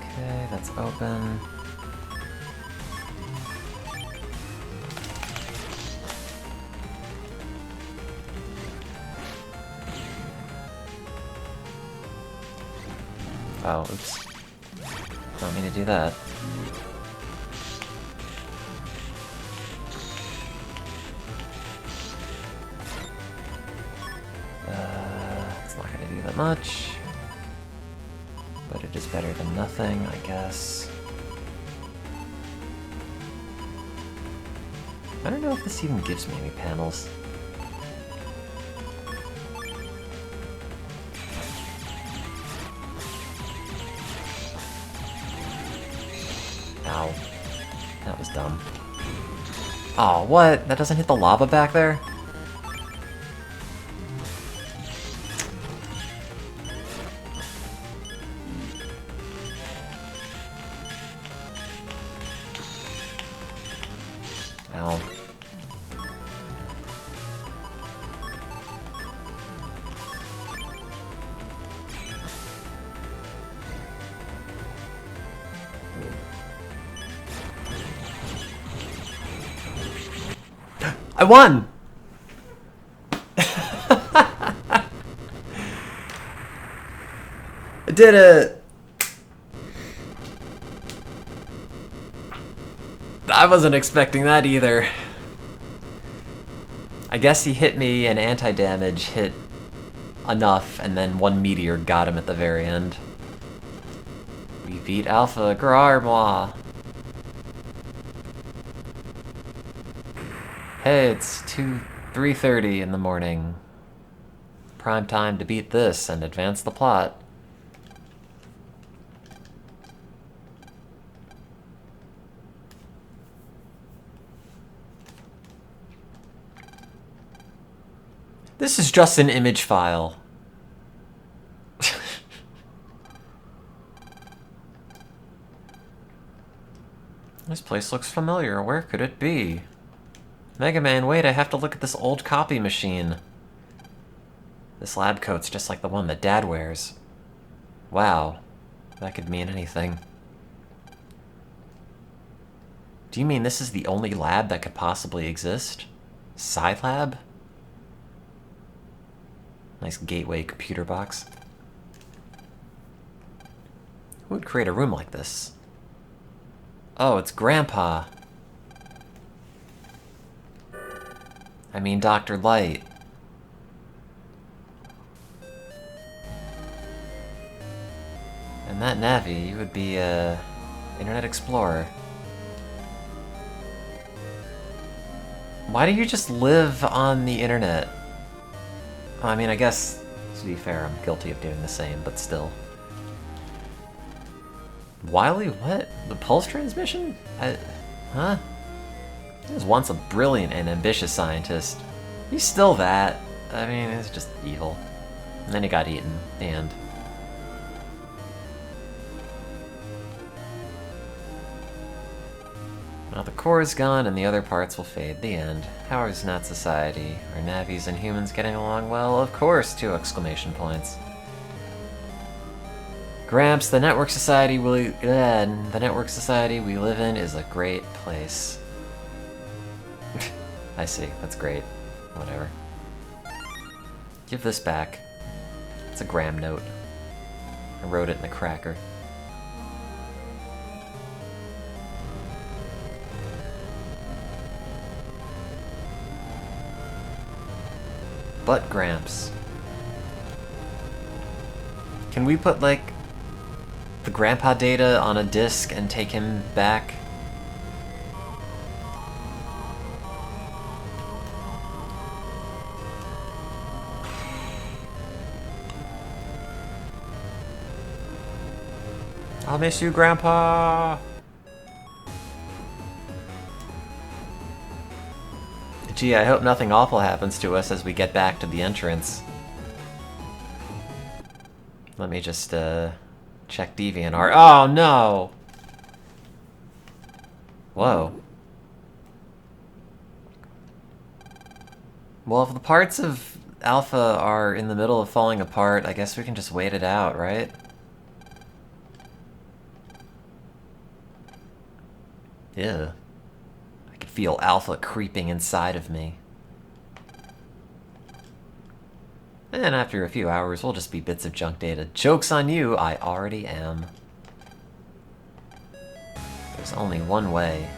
Okay, that's open. Oh, oops. Don't mean to do that. It's not gonna do that much. But it is better than nothing, I guess. I don't know if this even gives me any panels. Ow. That was dumb. Oh, what? That doesn't hit the lava back there? Ow. I won! I did it! I wasn't expecting that either. I guess he hit me and anti-damage hit enough, and then one meteor got him at the very end. We beat Alpha, Grarmois! Hey, it's 3:30 in the morning. Prime time to beat this and advance the plot. This is just an image file. This place looks familiar. Where could it be? Mega Man, wait, I have to look at this old copy machine. This lab coat's just like the one that Dad wears. Wow, that could mean anything. Do you mean this is the only lab that could possibly exist? Sci-Lab? Nice gateway computer box. Who would create a room like this? Oh, it's Grandpa. I mean Dr. Light. And that Navi, you would be Internet Explorer. Why do you just live on the internet? I mean, I guess, to be fair, I'm guilty of doing the same, but still. Wily, what? The pulse transmission? Huh? He was once a brilliant and ambitious scientist. He's still that. I mean, it's just evil. And then he got eaten. The end. Now the core is gone and the other parts will fade. The end. How is Nat Society? Are Navis and humans getting along well? Of course! 2 exclamation points. Gramps, the network society we live in is a great place. I see. That's great. Whatever. Give this back. It's a Gram note. I wrote it in a cracker. But Gramps. Can we put, like, the grandpa data on a disc and take him back? I'll miss you, Grandpa! Gee, I hope nothing awful happens to us as we get back to the entrance. Let me just, check DeviantArt. Oh, no! Whoa. Well, if the parts of Alpha are in the middle of falling apart, I guess we can just wait it out, right? Yeah. I could feel Alpha creeping inside of me. And after a few hours, we'll just be bits of junk data. Joke's on you, I already am. There's only one way.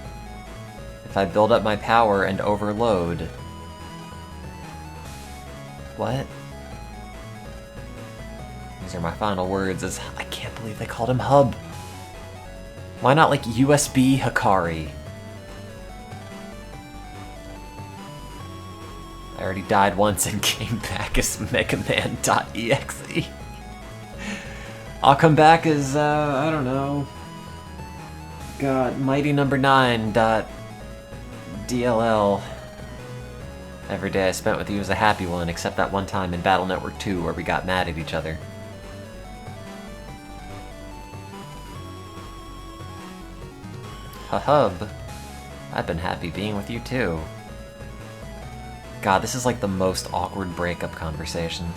If I build up my power and overload... What? These are my final words as... I can't believe they called him Hub. Why not, like, USB Hikari? I already died once and came back as MegaMan.exe. I'll come back as, I don't know. God, Mighty Number 9.dll. Every day I spent with you was a happy one, except that one time in Battle Network 2 where we got mad at each other. Hub, I've been happy being with you too. God, this is like the most awkward breakup conversation.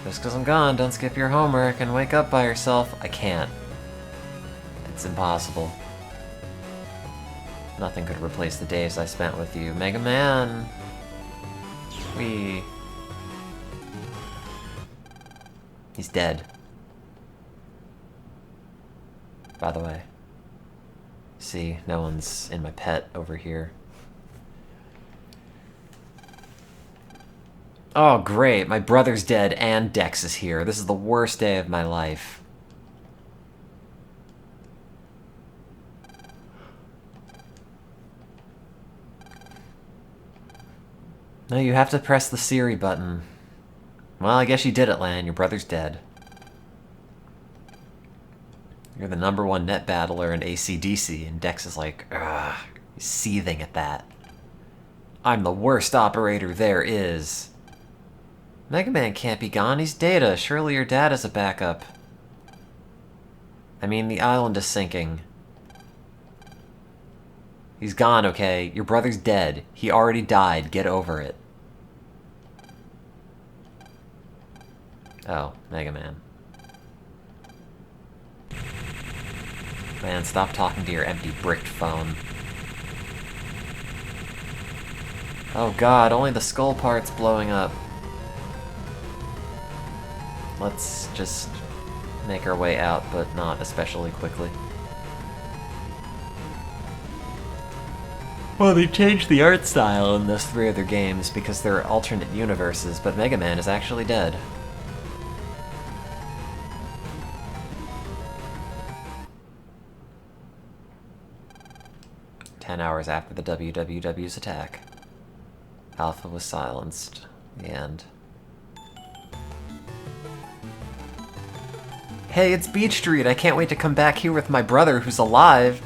Just because I'm gone, don't skip your homework and wake up by yourself. I can't. It's impossible. Nothing could replace the days I spent with you. Mega Man! He's dead. By the way. See, no one's in my pet over here. Oh, great. My brother's dead and Dex is here. This is the worst day of my life. No, you have to press the Siri button. Well, I guess you did it, Lan. Your brother's dead. You're the #1 net battler in AC/DC, and Dex is like, ugh, he's seething at that. I'm the worst operator there is. Mega Man can't be gone, he's Data. Surely your dad is a backup. I mean, the island is sinking. He's gone, okay? Your brother's dead. He already died. Get over it. Oh, Mega Man. Man, stop talking to your empty bricked phone. Oh god, only the skull part's blowing up. Let's just make our way out, but not especially quickly. Well, they changed the art style in those 3 other games because they're alternate universes, but Mega Man is actually dead. "10 hours after the WWW's attack. Alpha was silenced. The end." Hey, it's Beach Street! I can't wait to come back here with my brother who's alive!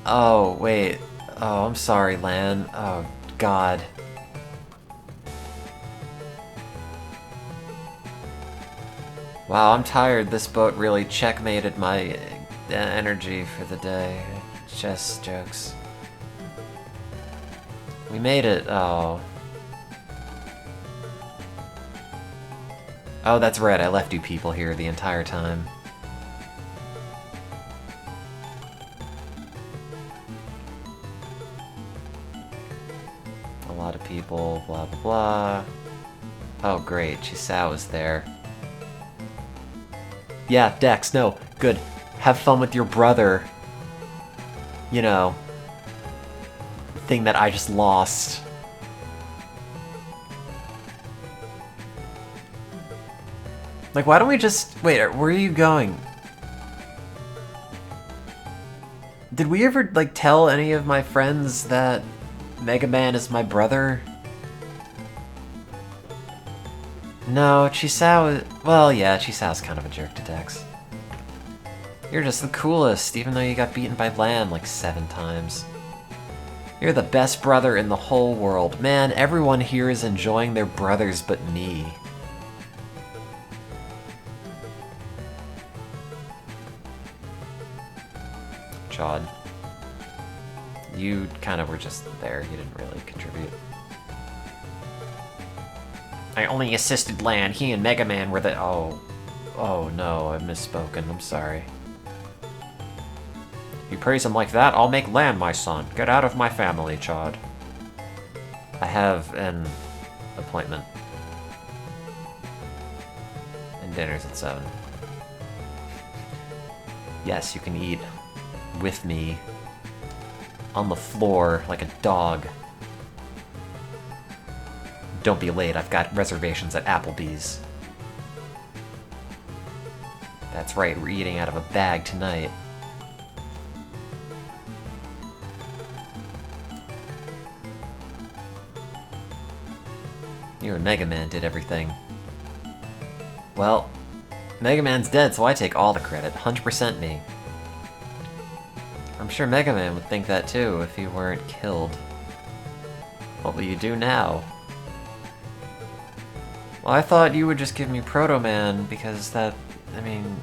Oh, wait. Oh, I'm sorry, Lan. Oh, God. Wow, I'm tired. This boat really checkmated my energy for the day. Chess jokes. We made it. Oh. Oh, that's right. I left you people here the entire time. A lot of people, blah, blah, blah. Oh, great. Chisao is there. Yeah, Dex, no. Good. Have fun with your brother. You know. Thing that I just lost. Like, why don't we just... Wait, where are you going? Did we ever, like, tell any of my friends that Mega Man is my brother? No, Chisao... Well, yeah, Chisao's kind of a jerk to Dex. You're just the coolest, even though you got beaten by Lan like 7 times. You're the best brother in the whole world. Man, everyone here is enjoying their brothers but me. Chod. You kind of were just there. You didn't really contribute. I only assisted Lan. He and Mega Man were the... Oh. Oh no, I've misspoken. I'm sorry. You praise him like that, I'll make Lan my son. Get out of my family, Chod. I have an appointment. And dinner's at 7. Yes, you can eat with me on the floor like a dog. Don't be late, I've got reservations at Applebee's. That's right, we're eating out of a bag tonight. You and Mega Man did everything. Well, Mega Man's dead, so I take all the credit. 100% me. I'm sure Mega Man would think that too if he weren't killed. What will you do now? Well, I thought you would just give me Proto Man because that, I mean,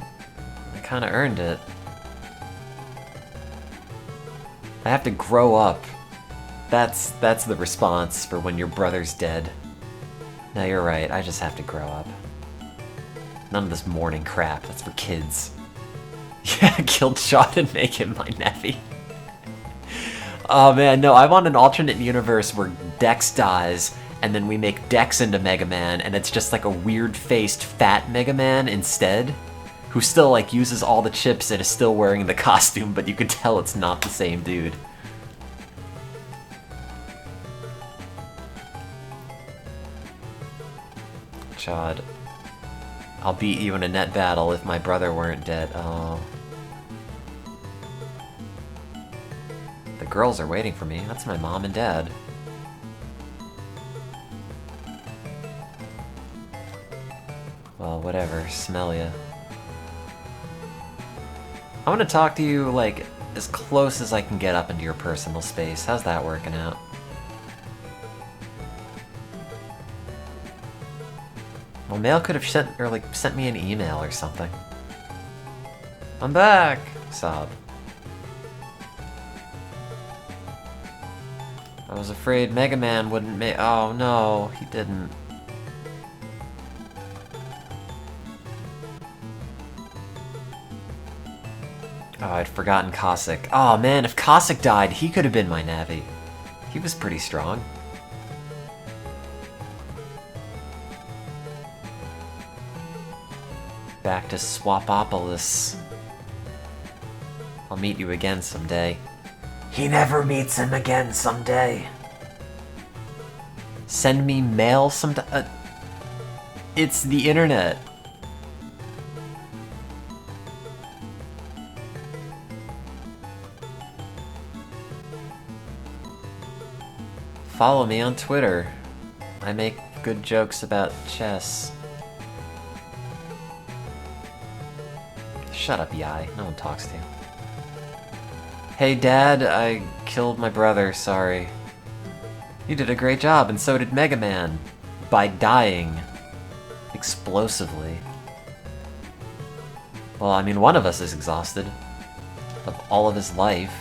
I kinda earned it. I have to grow up. That's the response for when your brother's dead. No, you're right, I just have to grow up. None of this morning crap, that's for kids. Yeah, killed Shot and make him my nephew. Oh man, no, I want an alternate universe where Dex dies, and then we make Dex into Mega Man, and it's just like a weird-faced fat Mega Man instead, who still like uses all the chips and is still wearing the costume, but you can tell it's not the same dude. Chod. I'll beat you in a net battle if my brother weren't dead. Oh. The girls are waiting for me. That's my mom and dad. Well, whatever. Smell ya. I want to talk to you, like, as close as I can get up into your personal space. How's that working out? Well, Mail could have sent me an email or something. I'm back! Sob. I was afraid Mega Man wouldn't make. Oh no, he didn't. Oh, I'd forgotten Cossack. Oh man, if Cossack died, he could have been my Navi. He was pretty strong. Back to Swapopolis. I'll meet you again someday. He never meets him again someday. Send me mail sometime. It's the internet. Follow me on Twitter. I make good jokes about chess. Shut up, Yai. No one talks to you. Hey, Dad, I killed my brother, sorry. You did a great job, and so did Mega Man. By dying. Explosively. Well, I mean, one of us is exhausted. Of all of his life.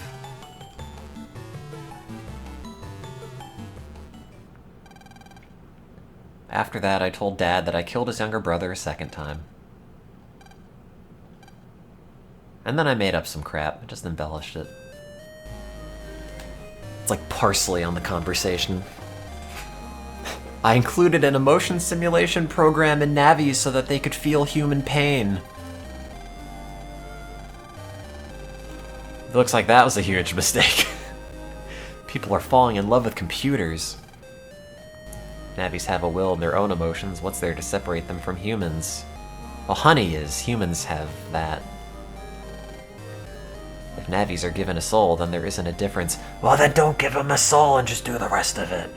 After that, I told Dad that I killed his younger brother a second time. And then I made up some crap. I just embellished it. It's like parsley on the conversation. I included an emotion simulation program in Navi so that they could feel human pain. It looks like that was a huge mistake. People are falling in love with computers. Navis have a will and their own emotions. What's there to separate them from humans? Well, honey is. Humans have that. If Navis are given a soul, then there isn't a difference. Well, then don't give them a soul and just do the rest of it.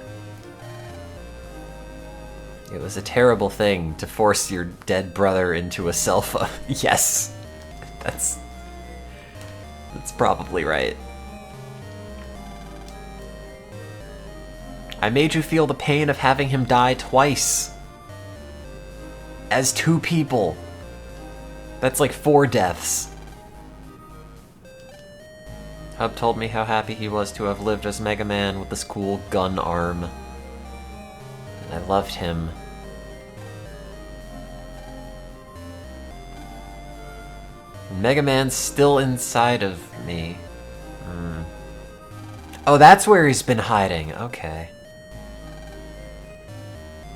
It was a terrible thing to force your dead brother into a cell phone. Yes. That's probably right. I made you feel the pain of having him die twice. As two people. That's like 4 deaths. Hub told me how happy he was to have lived as Mega Man with this cool gun arm. And I loved him. Mega Man's still inside of me. Oh, that's where he's been hiding. Okay.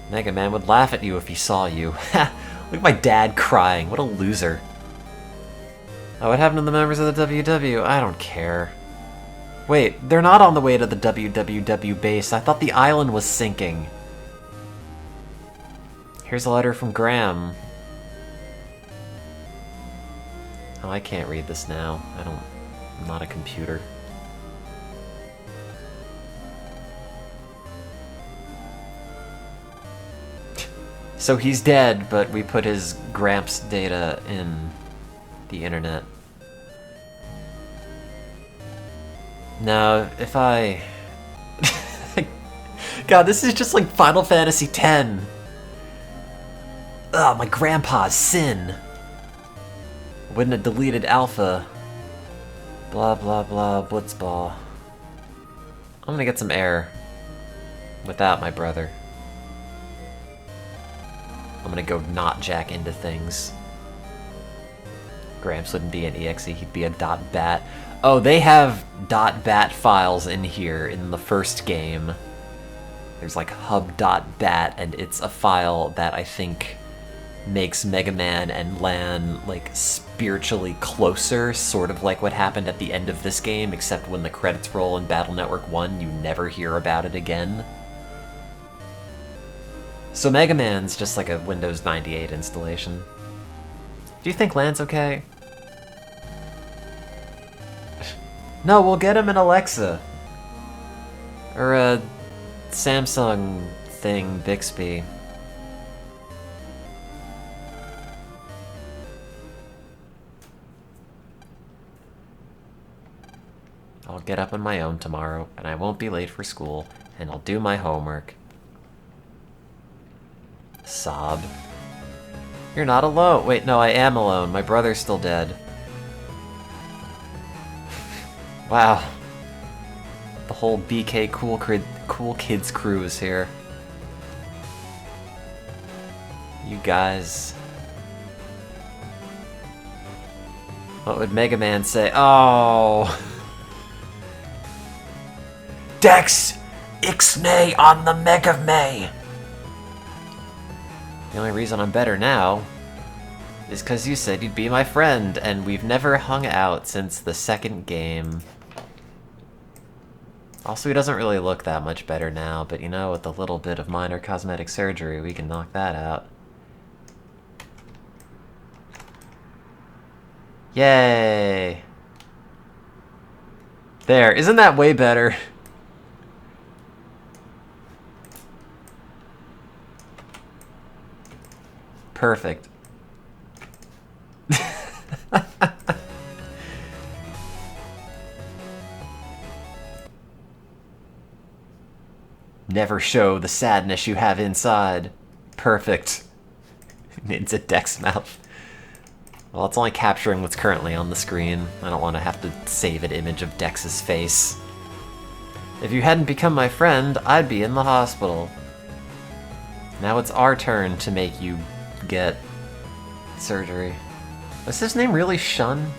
Mega Man would laugh at you if he saw you. Ha! Look at my dad crying. What a loser. Oh, what happened to the members of the WW? I don't care. Wait, they're not on the way to the WWW base. I thought the island was sinking. Here's a letter from Graham. Oh, I can't read this now. I'm not a computer. So he's dead, but we put his Gramps data in the internet. Now, if I... God, this is just like Final Fantasy X. Ugh, my grandpa's sin. Wouldn't have deleted Alpha. Blah, blah, blah, Blitzball. I'm gonna get some air. Without my brother. I'm gonna go not jack into things. Gramps wouldn't be an exe, he'd be a .bat. Oh, they have .bat files in here in the first game. There's like hub.bat, and it's a file that I think makes Mega Man and Lan like spiritually closer, sort of like what happened at the end of this game, except when the credits roll in Battle Network 1, you never hear about it again. So Mega Man's just like a Windows 98 installation. Do you think Lan's okay? No, we'll get him an Alexa. Or a Samsung thing, Bixby. I'll get up on my own tomorrow, and I won't be late for school, and I'll do my homework. Sob. You're not alone. Wait, no, I am alone. My brother's still dead. Wow. The whole BK Cool Kids crew is here. You guys. What would Mega Man say? Oh! Dex! Ixnay on the Mega May! The only reason I'm better now is because you said you'd be my friend, and we've never hung out since the second game. Also, he doesn't really look that much better now, but you know, with a little bit of minor cosmetic surgery, we can knock that out. Yay! There, isn't that way better? Perfect. Never show the sadness you have inside. Perfect. It's a Dex mouth. Well, it's only capturing what's currently on the screen. I don't want to have to save an image of Dex's face. If you hadn't become my friend, I'd be in the hospital. Now it's our turn to make you get surgery. Was his name really Shun?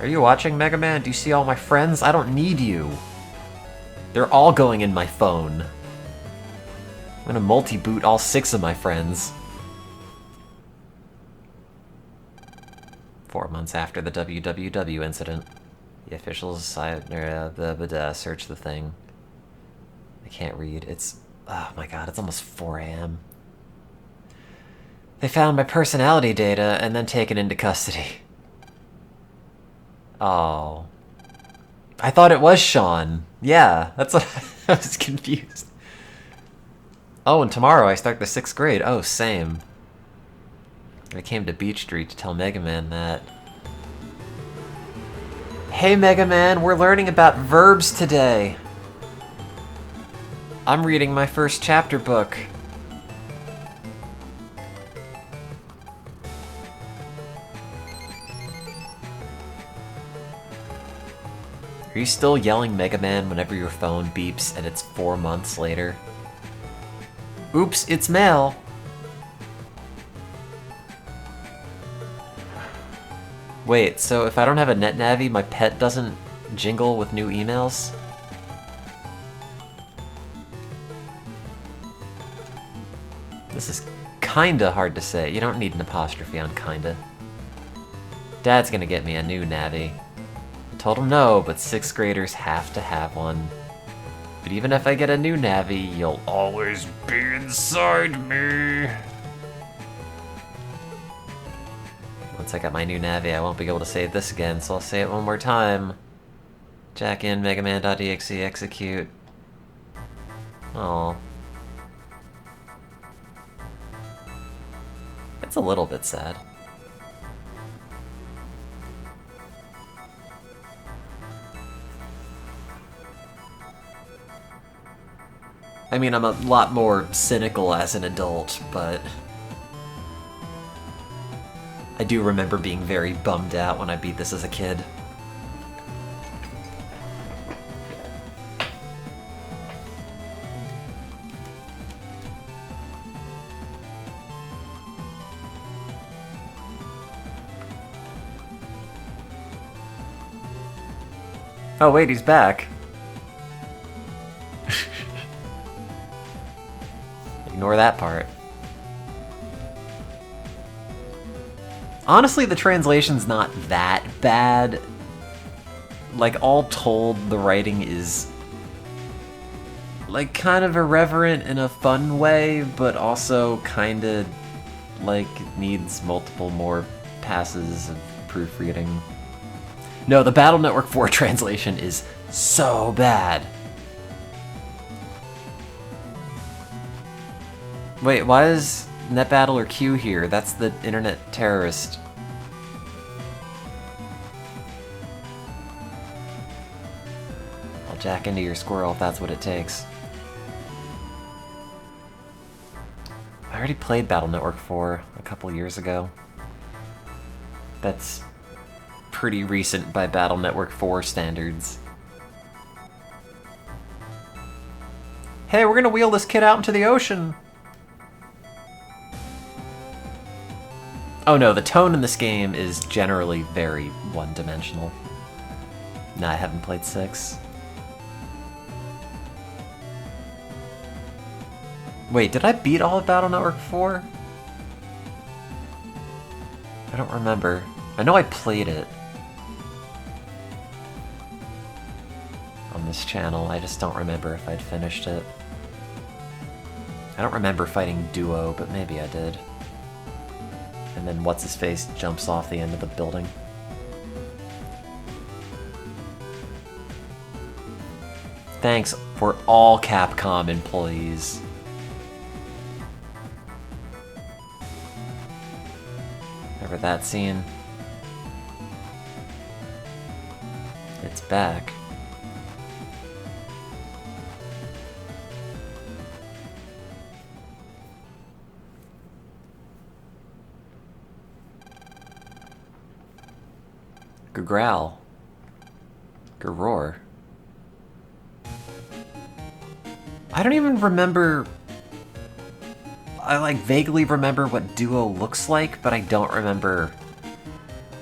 Are you watching, Mega Man? Do you see all my friends? I don't need you. They're all going in my phone. I'm gonna multi-boot all 6 of my friends. 4 months after the WWW incident. The officials search the thing. I can't read. It's... oh my god, it's almost 4 a.m. They found my personality data and then taken into custody. Oh. I thought it was Sean. Yeah, that's what I was confused. Oh, and tomorrow I start the 6th grade. Oh, same. I came to Beach Street to tell Mega Man that. Hey Mega Man, we're learning about verbs today. I'm reading my first chapter book. Are you still yelling Mega Man whenever your phone beeps and it's 4 months later? Oops, it's mail. Wait, so if I don't have a NetNavi, my pet doesn't jingle with new emails? This is kinda hard to say. You don't need an apostrophe on kinda. Dad's gonna get me a new Navi. I told him no, but 6th graders have to have one. But even if I get a new Navi, you'll always be inside me. Once I got my new Navi, I won't be able to save this again, so I'll say it one more time. Jack in megaman.exe execute. Aww. It's a little bit sad. I mean, I'm a lot more cynical as an adult, but I do remember being very bummed out when I beat this as a kid. Oh wait, he's back. Ignore that part. Honestly, the translation's not that bad. Like, all told, the writing is like kind of irreverent in a fun way, but also kinda like needs multiple more passes of proofreading. No, the Battle Network 4 translation is so bad. Wait, why is NetBattler Q here? That's the internet terrorist. I'll jack into your squirrel if that's what it takes. I already played Battle Network 4 a couple years ago. That's pretty recent by Battle Network 4 standards. Hey, we're gonna wheel this kid out into the ocean! Oh no, the tone in this game is generally very one-dimensional. Nah, I haven't played 6. Wait, did I beat all of Battle Network 4? I don't remember. I know I played it on this channel, I just don't remember if I'd finished it. I don't remember fighting Duo, but maybe I did. And then what's-his-face jumps off the end of the building. Thanks for all Capcom employees. Remember that scene? It's back. Growl. Roar. I don't even remember... I, like, vaguely remember what Duo looks like, but I don't remember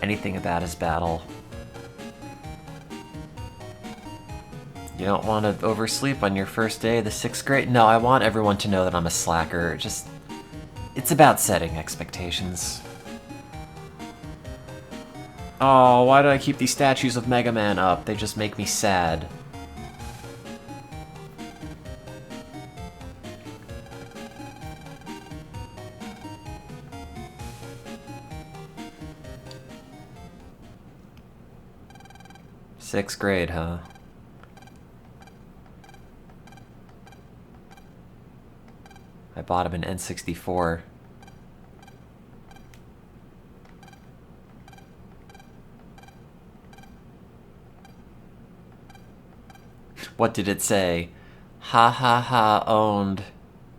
anything about his battle. You don't want to oversleep on your first day of the 6th grade? No, I want everyone to know that I'm a slacker. Just... it's about setting expectations. Oh, why do I keep these statues of Mega Man up? They just make me sad. Sixth grade, huh? I bought him an N64. What did it say? Ha ha ha, owned.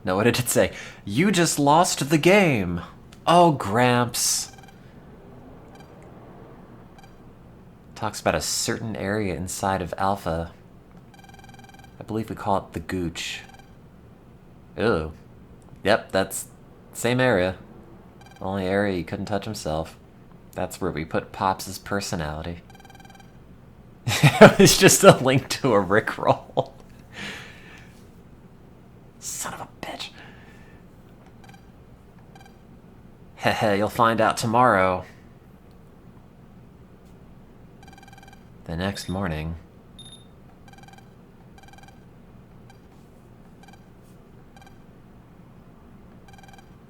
No, what did it say? You just lost the game. Oh, Gramps. Talks about a certain area inside of Alpha. I believe we call it the Gooch. Ew. Yep, that's the same area. Only area he couldn't touch himself. That's where we put Pops' personality. It was just a link to a Rickroll. Son of a bitch. Heh, you'll find out tomorrow. The next morning.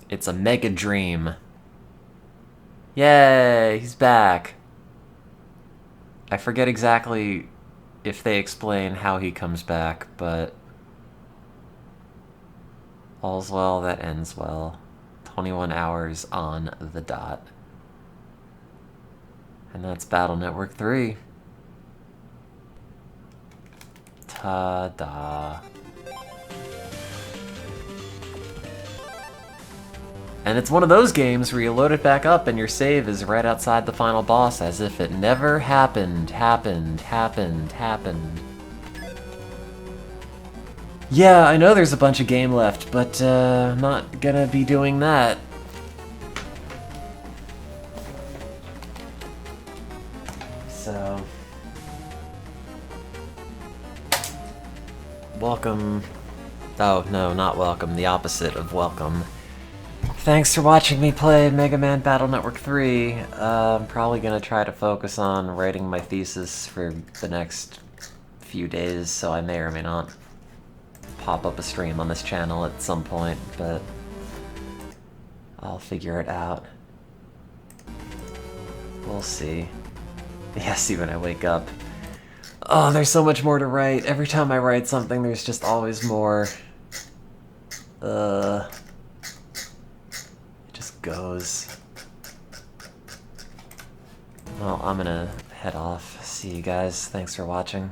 It's a mega dream. Yay, he's back. I forget exactly if they explain how he comes back, but all's well that ends well. 21 hours on the dot. And that's Battle Network 3. Ta-da. And it's one of those games where you load it back up and your save is right outside the final boss as if it never happened. Yeah, I know there's a bunch of game left, but I'm not gonna be doing that. So... welcome... oh, no, not welcome. The opposite of welcome. Thanks for watching me play Mega Man Battle Network 3. I'm probably gonna try to focus on writing my thesis for the next few days, so I may or may not pop up a stream on this channel at some point, but I'll figure it out. We'll see. Yeah, see when I wake up. Oh, there's so much more to write. Every time I write something, there's just always more. Goes. Well, I'm gonna head off. See you guys. Thanks for watching.